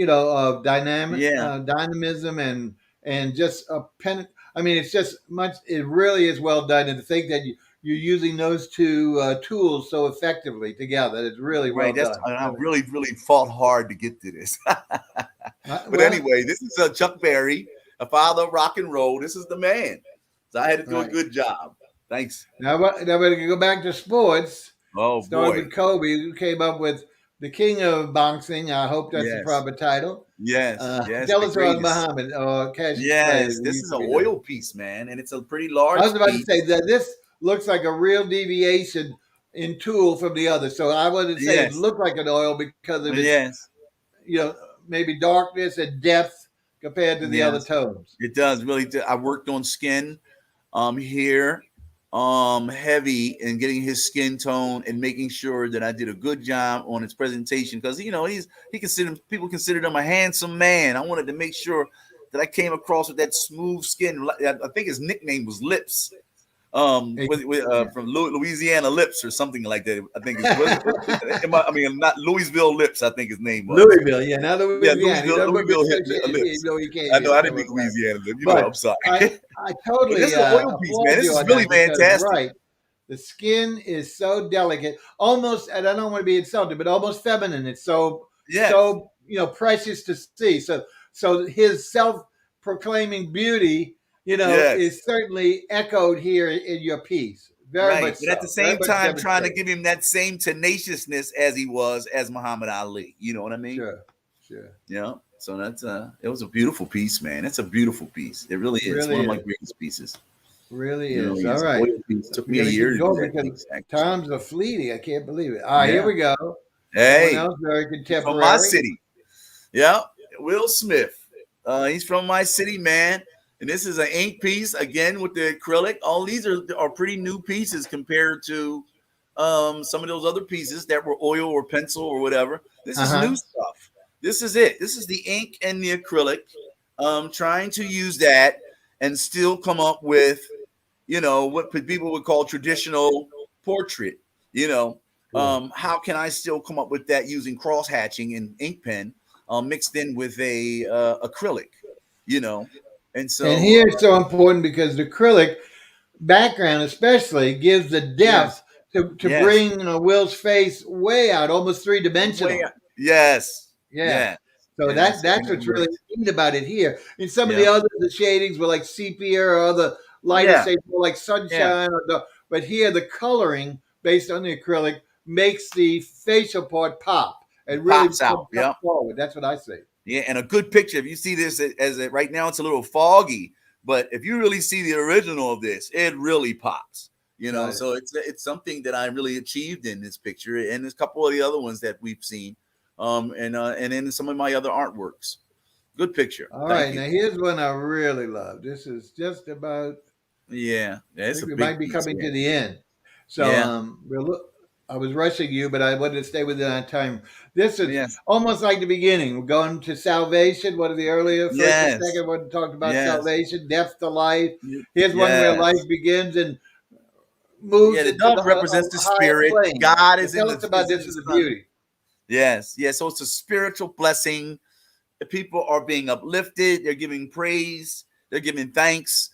of yeah. dynamism and just a pen. I mean, it's just much. It really is well done, and to think that you're using those two tools so effectively together, it's really Right. well That's done. I Really. really, really fought hard to get to this. But Well, anyway, this is Chuck Berry, a father of rock and roll. This is the man. So I had to do a right. good job. Thanks. Now we're gonna go back to sports. Oh Started boy. with Kobe, who came up with the king of boxing. I hope that's the Yes. proper title. Yes. Yes. Tell The us about greatest. Muhammad or Cassius Clay, as Yes. he This used is to an be known. oil piece, man, and it's a pretty I was large about to piece. say that this looks like a real deviation in tool from the other. So I wouldn't say it Yes. looked like an oil because of its, Yes. you know, maybe darkness and depth compared to the other Yes. tones. It does really. I worked on skin here. heavy in getting his skin tone and making sure that I did a good job on his presentation, because people considered him a handsome man. I wanted to make sure that I came across with that smooth skin. I think his nickname was Lips. Yeah. From Louisiana Lips or something like that. I think I mean, not Louisville Lips. I think his name was. Louisville, yeah, not Yeah, Louisiana. He doesn't look good Lips. no, he can't I be know a I didn't mean Philip. Louisiana Lips. I'm But sorry. I But this totally is an oil piece, man. applaud This you is on really that because you're fantastic. right. The skin is so delicate, almost, and I don't want to be insulted, but almost feminine. It's Yes, precious to see. So his self-proclaiming beauty, yes. is certainly echoed here in your piece. Very Right. much But at so. the Very same much time, trying to demonstrated. give him that same tenaciousness as he was as Muhammad Ali. You know what I mean? Sure, sure. Yeah. So it was a beautiful piece, man. It's a beautiful piece. It really is. One Really of my is. greatest pieces. Really It is. really All is. right. Oil piece. Took me We a got to year keep to do going that because piece, actually. times are fleeting. I can't believe it. All right, here Yeah. we go. Someone Hey, else very he's from my contemporary. city. Yeah. Will Smith. He's from my city, man. And this is an ink piece again with the acrylic. All these are pretty new pieces compared to some of those other pieces that were oil or pencil or whatever. This Uh is new huh. stuff. This is it. This is the ink and the acrylic. Trying to use that and still come up with, what people would call traditional portrait. You know, Cool. how can I still come up with that using cross hatching and ink pen mixed in with a acrylic? You know, and And so here it's so important because the acrylic background, especially, gives the yes, depth to yes, bring Will's face way out, almost three way, dimensional. yes, Yeah. yeah, So yes, that's and it what's really works. neat about it here. In some of the Yeah, others, the shadings were like sepia or other lighter yeah, shades, more like yeah. sunshine but here the coloring based on the acrylic makes the facial part pop It and really pops out. come Yep. forward. That's what I see. Yeah, and a good picture. If you see this right now, it's a little foggy, but if you really see the original of this, it really pops. Got it. So it's something that I really achieved in this picture, and there's a couple of the other ones that we've seen, and in some of my other artworks. Good picture. All Thank right, you. now here's one I really love. This is just about Yeah, I it's a think we might big be piece, coming to man. the end. So Yeah, we'll look. I was rushing you, but I wanted to stay within our time. This is yes, almost like the beginning. We're going to salvation. One of the earlier, first and yes, second one talked about yes, salvation, death to life. Here's one where life yes. begins and Yeah, moves the into the dove represents the higher spirit. plane. God So is in tell the us about is in this the is the sun. beauty. Yes, yes. So it's a spiritual blessing. The people are being uplifted. They're giving praise. They're giving thanks.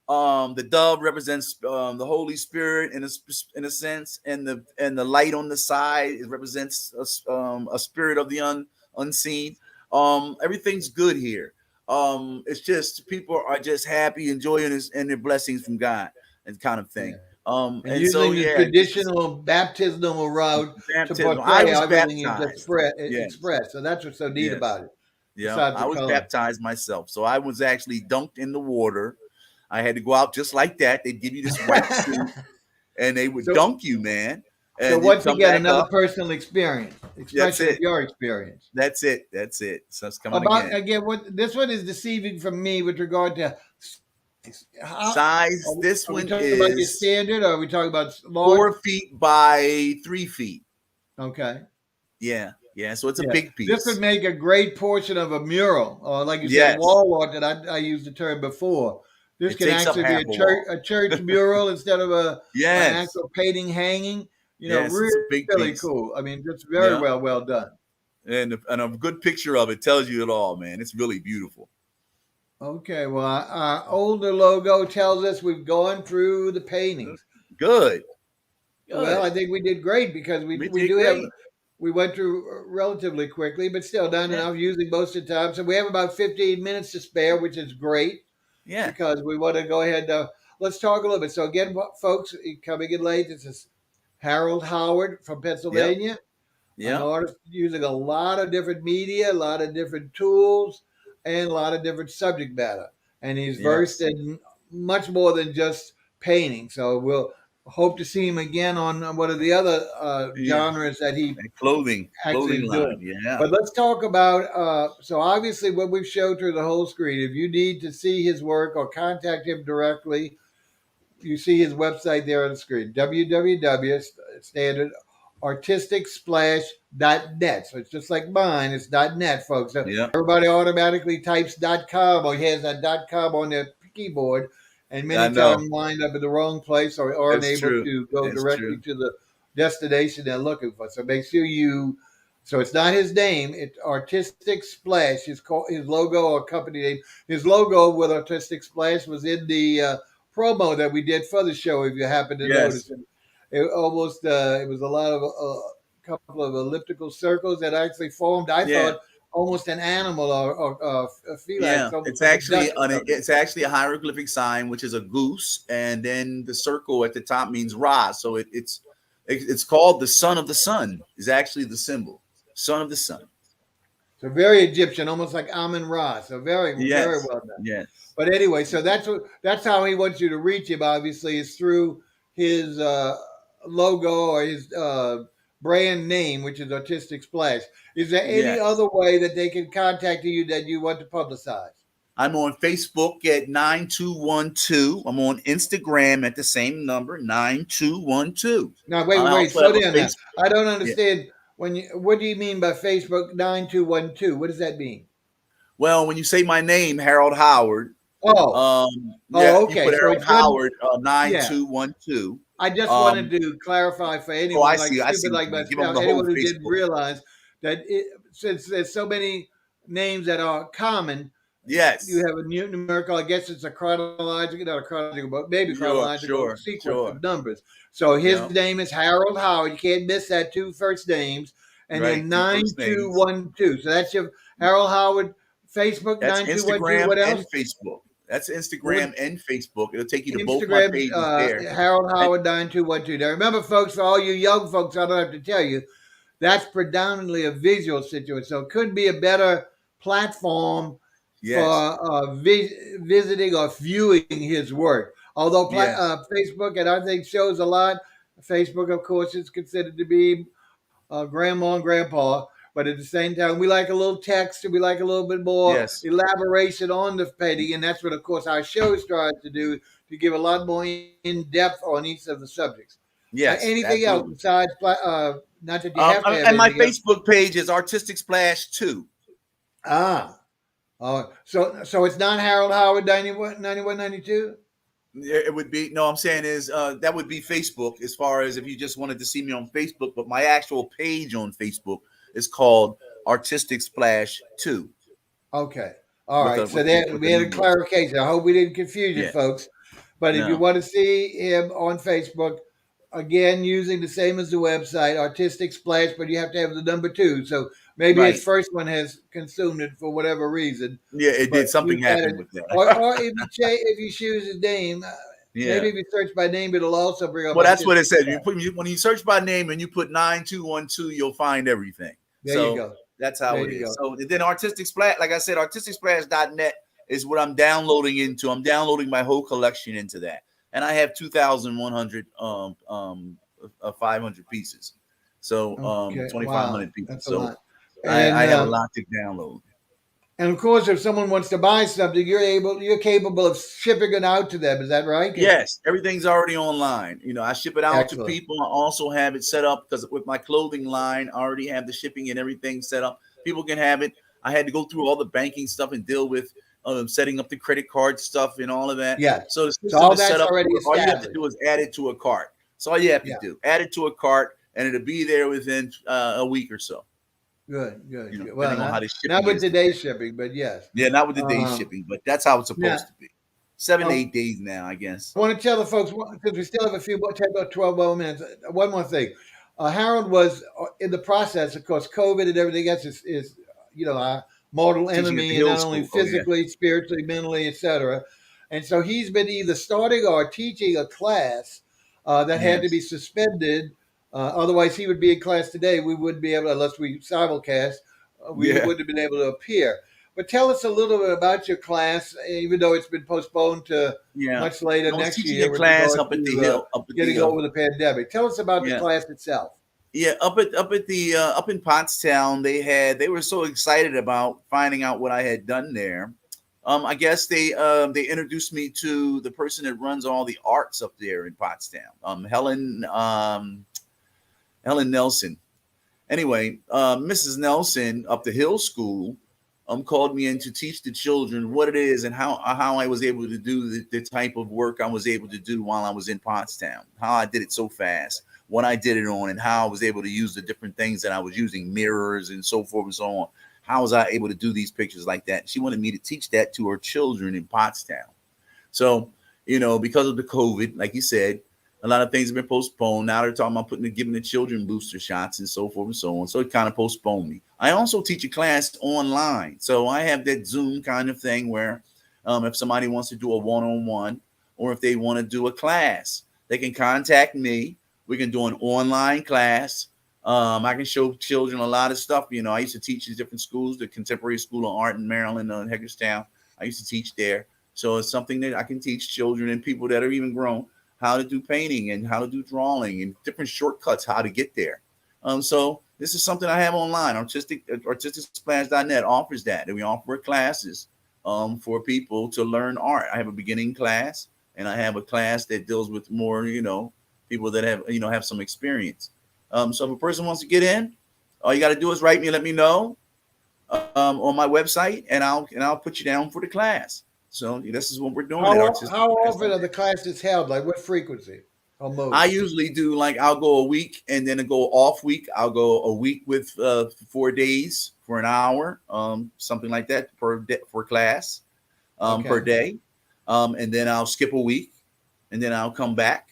The dove represents the Holy Spirit in a sense, and the light on the side it represents a spirit of the unseen. Everything's good here. It's just people are just happy, enjoying this and their blessings from God and kind of thing. Yeah. And And so using the yeah, this is traditional baptismal route to baptism. I portray was how everything is baptized. Yes, expressed. So that's what's so neat yes. about it, Yeah, besides I the was color. baptized myself. So I was actually dunked in the water. I had to go out just like that. They'd give you this white suit and they would so dunk you, man. So And you'd once come again, back another up. personal experience, That's expression of it. your experience. That's it. That's it. So it's coming About again. again, what this one is deceiving for me with regard to how Size. This are we one talking about your is standard, or are we talking about large? 4 feet by 3 feet. Okay, Yeah. Yeah. So it's a yeah, big this would piece. make a great portion of a mural, or like you said, Yes. wall art. That I used the term before. This It can takes up actually be half a wall. a church mural instead of an Yes. actual painting hanging. Yes. It's a big Really piece. cool. I mean, just very Yeah. well done. And a good picture of it tells you it all, man. It's really beautiful. Okay, well, our older logo tells us we've gone through the paintings. Good. Well, Good. I think we did great because We we did do have great. we went through relatively quickly, but still done Yeah. enough using most of the time. So we have about 15 minutes to spare, which is great Yeah. because we want to go ahead. Let's talk a little bit. So again, folks, coming in late. This is Harold Howard from Yep. Pennsylvania, an Yep. artist using a lot of different media, a lot of different tools, and a lot of different subject matter. And he's versed Yes. in much more than just painting. So we'll hope to see him again on one of the other Yeah. genres that he And clothing actually is line. doing. Yeah. But let's talk about so obviously what we've showed through the whole screen. If you need to see his work or contact him directly, you see his website there on the screen, www standard artisticsplash.net. So it's just like mine, it's .net, folks. So Yeah, everybody automatically types .com or has that .com on their keyboard, and I many know. times wind up in the wrong place or aren't That's able true. to go That's directly true. to the destination they're looking for. So make sure you. So it's not his name. It's Artistic Splash. His logo or company name. His logo with Artistic Splash was in the promo that we did for the show. If you happen to Yes. notice, it was a lot of couple of elliptical circles that actually formed. I Yeah. thought almost an animal or a feline. Yeah. It's almost like a duck or something. It's actually a hieroglyphic sign, which is a goose, and then the circle at the top means Ra. So it's called the son of the sun. Is actually the symbol, son of the sun. So very Egyptian, almost like Amun Ra. So very Yes. well done. Yes. But anyway, so that's how he wants you to reach him. Obviously, is through his logo or his brand name, which is Artistic Splash. Is there any Yes. other way that they can contact you that you want to publicize? I'm on Facebook at 9212. I'm on Instagram at the same number, 9212. Now, I wait, also slow have a down now. face. I don't Yeah. understand what do you mean by Facebook 9212? What does that mean? Well, when you say my name, Harold Howard, Oh, yeah, you okay. put So Harold it's one. Howard Yeah, 9212. I just wanted Um, to clarify for oh, anyone like I see stupid what like you mean. Give them myself, the whole anyone who didn't Facebook. realize that since there's so many names that are common, you Yes. have a numerical. I guess it's a chronological, not a chronological, but maybe chronological sequence Sure. of numbers. So his Yeah. name is Harold Howard. You can't miss that two first names, and then Right. Two nine first two names. one two. So that's your Harold Howard Facebook That's 9212. Instagram What and else? Facebook. That's What Instagram and Facebook. It'll take you to both my Instagram's pages there. Harold And Howard 9212. Now remember, folks, for all you young folks, I don't have to tell you, that's predominantly a visual situation. So it could be a better platform yes. for visiting or viewing his work. Although Yes. Facebook and I think shows a lot. Facebook, of course, is considered to be grandma and grandpa. But at the same time, we like a little text and we like a little bit more Yes. elaboration on the painting. And that's what, of course, our show strives to do, to give a lot more in depth on each of the subjects. Yes. Anything else Absolutely. besides, not that you have to have And my anything else? Facebook page is Artistic Splash 2. Ah, so it's not Harold Howard 9192? It would be no. I'm saying is that would be Facebook as far as if you just wanted to see me on Facebook. But my actual page on Facebook is called Artistic Splash 2 Okay. All right. So there with we the had a numerals. clarification. I hope we didn't confuse you, Yeah. folks. But if you No. want to see him on Facebook, again, using the same as the website, Artistic Splash, but you have to have the number 2. So maybe his Right. first one has consumed it for whatever reason. Yeah. It But did. Something you've got it. happened with that. Or if you choose his name, Yeah. maybe if you search by name, it'll also bring up Well, that's what Artistic it says. Splash. When you search by name and you put 9212, you'll find everything. There you So go. that's how There it you is. go. So then Artistic Splash, like I said, artisticsplash.net is what I'm downloading into. I'm downloading my whole collection into that. And I have 2,100 500 pieces. So Okay. 2,500 Wow. pieces. That's a So lot. I And have a lot to download. And of course, if someone wants to buy something, you're capable of shipping it out to them. Is that right? Yes, everything's already online. You know, I ship it out to Excellent. people. I also have it set up because with my clothing line, I already have the shipping and everything set up. People can have it. I had to go through all the banking stuff and deal with setting up the credit card stuff and all of that. Yes. So the So system all is set that's up. already All you have to established. do is add it to a cart. So all you have to Yeah. do, add it to a cart, and it'll be there within a week or so. Good. You know, Good. Well, depending on how the not shipping with is. today's shipping, but yes. Yeah, not with the day shipping, but that's how it's Now, supposed to be. 7 to I 8 days now, I guess. want to tell the folks, because we still have a few more, take about 12 more minutes. One more thing. Harold was in the process, of course, COVID and everything else is our mortal Teaching at the enemy, and Hill not only School. Oh yeah. physically, spiritually, mentally, etc. And so he's been either starting or teaching a class that had to be Yes. suspended. Otherwise, he would be in class today. We wouldn't be able, unless we simulcast, we Yeah. wouldn't have been able to appear. But tell us a little bit about your class, even though it's been postponed to Yeah. much later I was next teaching year a with class regard up at the to hill, up at getting the over the pandemic. Tell us about the yeah. class itself. Yeah, up at the up in Pottstown, they were so excited about finding out what I had done there I guess they introduced me to the person that runs all the arts up there in Pottstown, Helen Nelson. Anyway, Mrs. Nelson up the Hill School called me in to teach the children what it is and how I was able to do the type of work I was able to do while I was in Pottstown. How I did it so fast, what I did it on, and how I was able to use the different things that I was using, mirrors and so forth and so on. How was I able to do these pictures like that? She wanted me to teach that to her children in Pottstown. So, because of the COVID, like you said, a lot of things have been postponed. Now they're talking about giving the children booster shots and so forth and so on. So it kind of postponed me. I also teach a class online. So I have that Zoom kind of thing where if somebody wants to do a one-on-one or if they want to do a class, they can contact me. We can do an online class. I can show children a lot of stuff. I used to teach in different schools, the Contemporary School of Art in Maryland, Hagerstown. I used to teach there. So it's something that I can teach children and people that are even grown how to do painting and how to do drawing and different shortcuts, how to get there. So this is something I have online. Artisticsplash.net offers that. And we offer classes for people to learn art. I have a beginning class and I have a class that deals with more, people that have some experience. So if a person wants to get in, all you got to do is write me, let me know on my website, and I'll put you down for the class. So this is what we're doing at Artistic. How often are the classes held? Like what frequency or I mode? usually do I'll go a week and then go off week. I'll go a week with 4 days for an hour, something like that per class, per Okay. day, and then I'll skip a week, and then I'll come back.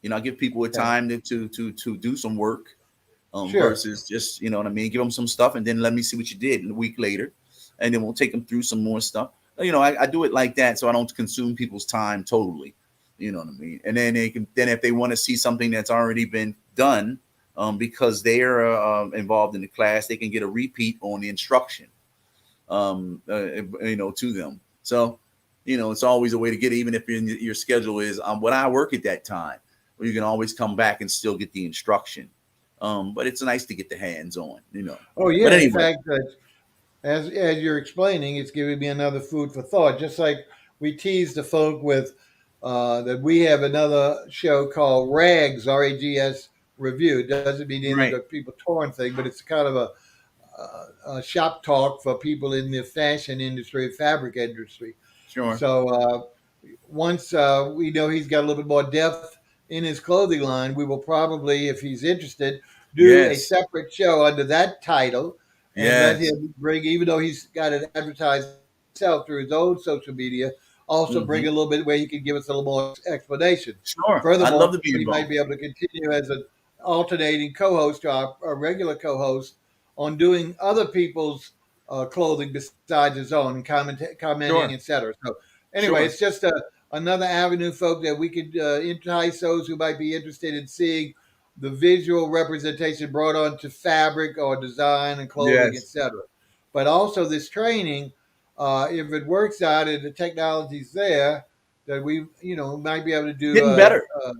I'll give people a Okay. time to do some work, Sure. versus just what I mean. Give them some stuff and then let me see what you did a week later, and then we'll take them through some more stuff. I do it like that so I don't consume people's time totally. You know what I mean? And then if they want to see something that's already been done, because they are involved in the class, they can get a repeat on the instruction, to them. So, it's always a way to get it, even if your schedule is what I work at that time, where you can always come back and still get the instruction. But it's nice to get the hands on. Oh But yeah. In anyway, fact, as you're explaining, it's giving me another food for thought. Just like we teased the folk with that we have another show called RAGS, RAGS Review. It doesn't mean any of the right, people torn thing, but it's kind of a shop talk for people in the fashion industry, fabric industry. sure, So once we know he's got a little bit more depth in his clothing line, we will probably, if he's interested, do a yes, separate show under that title and let yes, him bring, even though he's got it advertised himself through his own social media, also bring hmm a little bit where he can give us a little more explanation. sure. I'd Furthermore, love to be he might involved. be able to continue as an alternating co-host to our regular co-host on doing other people's clothing besides his own and commenting, Sure, etc. So anyway, sure. it's just another avenue, folk, that we could entice those who might be interested in seeing the visual representation brought onto fabric or design and clothing, Yes, etc. But also this training, if it works out and the technology's there, that we, might be able to do getting better. a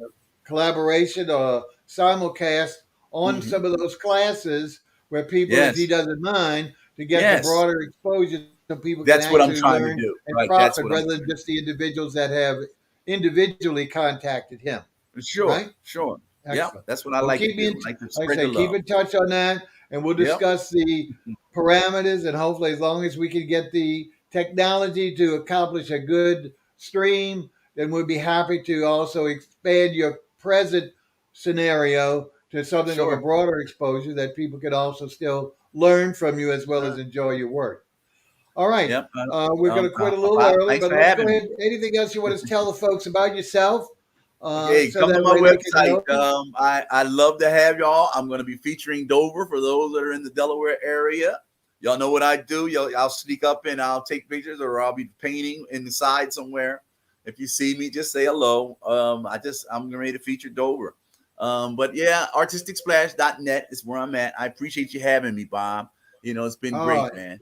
collaboration or simulcast on Hmm. some of those classes where people, if he Yes, doesn't mind, to get the yes. broader exposure so people can That's what actually I'm trying to learn do. and Right. That's profit what I'm rather than trying to just the individuals that have individually contacted him. do. Sure, Right? sure. Yep. Excellent. That's what I Well, like to keep me do. in, I like to like I spread the say, keep love. in touch on that, and we'll Yep. discuss the parameters. And hopefully, as long as we can get the technology to accomplish a good stream, then we'll be happy to also expand your present scenario to something of a Sure. broader exposure that people can also still learn from you as well as Uh, enjoy your work. All right. yep. We're going to quit a little Bob, early, thanks but for let's go having ahead. me. Anything else you want to tell the folks about yourself Okay, so come to that my way they can website. know? I love to have y'all. I'm going to be featuring Dover for those that are in the Delaware area. Y'all know what I do. I'll sneak up and I'll take pictures, or I'll be painting inside somewhere. If you see me, just say hello. I'm ready to feature Dover. But yeah, artisticsplash.net is where I'm at. I appreciate you having me, Bob. It's been All great, right. man.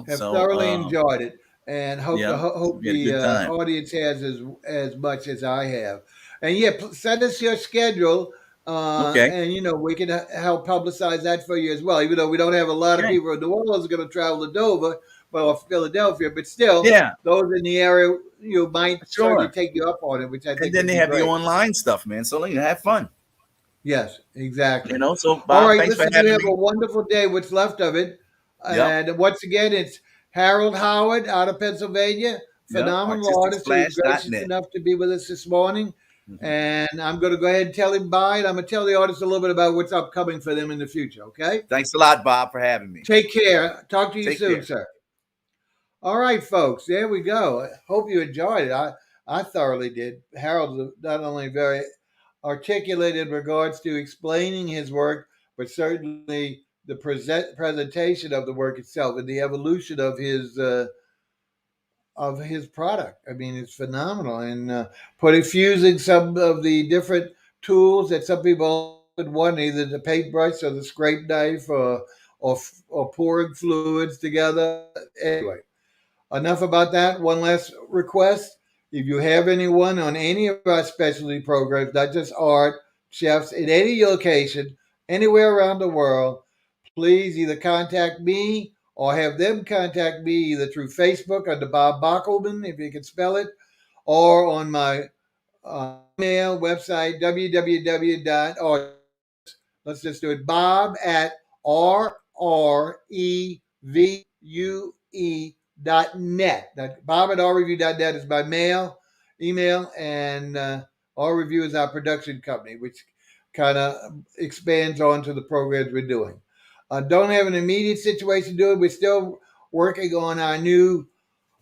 Have So thoroughly enjoyed it, and yeah, hope we had a the good time. audience has as much as I have. And yeah, send us your schedule, Okay. and we can help publicize that for you as well. Even though we don't have a lot of Okay. people in New Orleans going to travel to Dover, well, Philadelphia, but still, Yeah, those in the area you might certainly sure. take you up on it, which I And think then would they be have the great. online stuff, man. So have fun. Yes, exactly. So All Bob, right, thanks for listen, you having have a me. wonderful day, what's left of it. Yep, And once again, it's Harold Howard out of Pennsylvania, yep. phenomenal artist who was gracious ArtisticSplash.net. enough to be with us this morning. Mm-hmm. And I'm going to go ahead and tell him bye. And I'm going to tell the artist a little bit about what's upcoming for them in the future, okay? Thanks a lot, Bob, for having me. Take care. Talk to you Take soon, care. sir. All right, folks, there we go. I hope you enjoyed it. I thoroughly did. Harold's not only very articulate in regards to explaining his work, but certainly the presentation of the work itself and the evolution of his product. I mean, it's phenomenal. And putting fusing some of the different tools that some people would want, either the paintbrush or the scrape knife or pouring fluids together. Anyway, enough about that. One last request. If you have anyone on any of our specialty programs, not just art, chefs in any location, anywhere around the world, please either contact me or have them contact me either through Facebook under Bob Bockelman, if you can spell it, or on my email website, www. Or let's just do it, Bob at RREVUE.net. That Bob at RRevue.net is my email, and RRevue is our production company, which kind of expands onto the programs we're doing. Don't have an immediate situation doing. We're still working on our new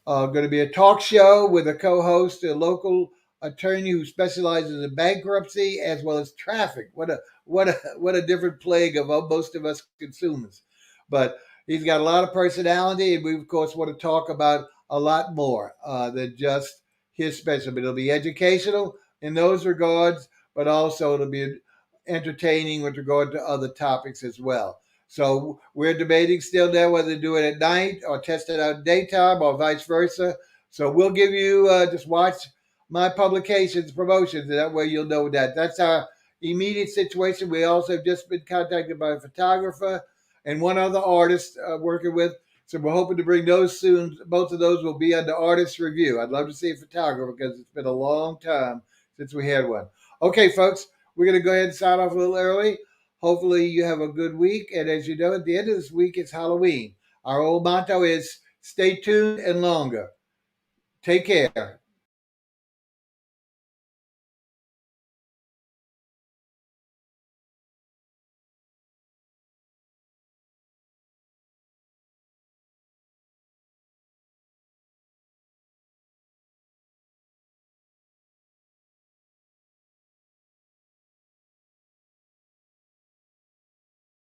going to be a talk show with a co-host, a local attorney who specializes in bankruptcy as well as traffic. What a different plague of most of us consumers. But he's got a lot of personality, and we of course want to talk about a lot more than just his specialty. It'll be educational in those regards, but also it'll be entertaining with regard to other topics as well. So we're debating still there whether to do it at night or test it out daytime or vice versa. So we'll give you just watch my publications, promotions, and that way you'll know that. That's our immediate situation. We also have just been contacted by a photographer and one other artist working with. So we're hoping to bring those soon. Both of those will be under Artist Review. I'd love to see a photographer because it's been a long time since we had one. Okay, folks, we're going to go ahead and sign off a little early. Hopefully you have a good week. And as you know, at the end of this week, it's Halloween. Our old motto is stay tuned and longer. Take care.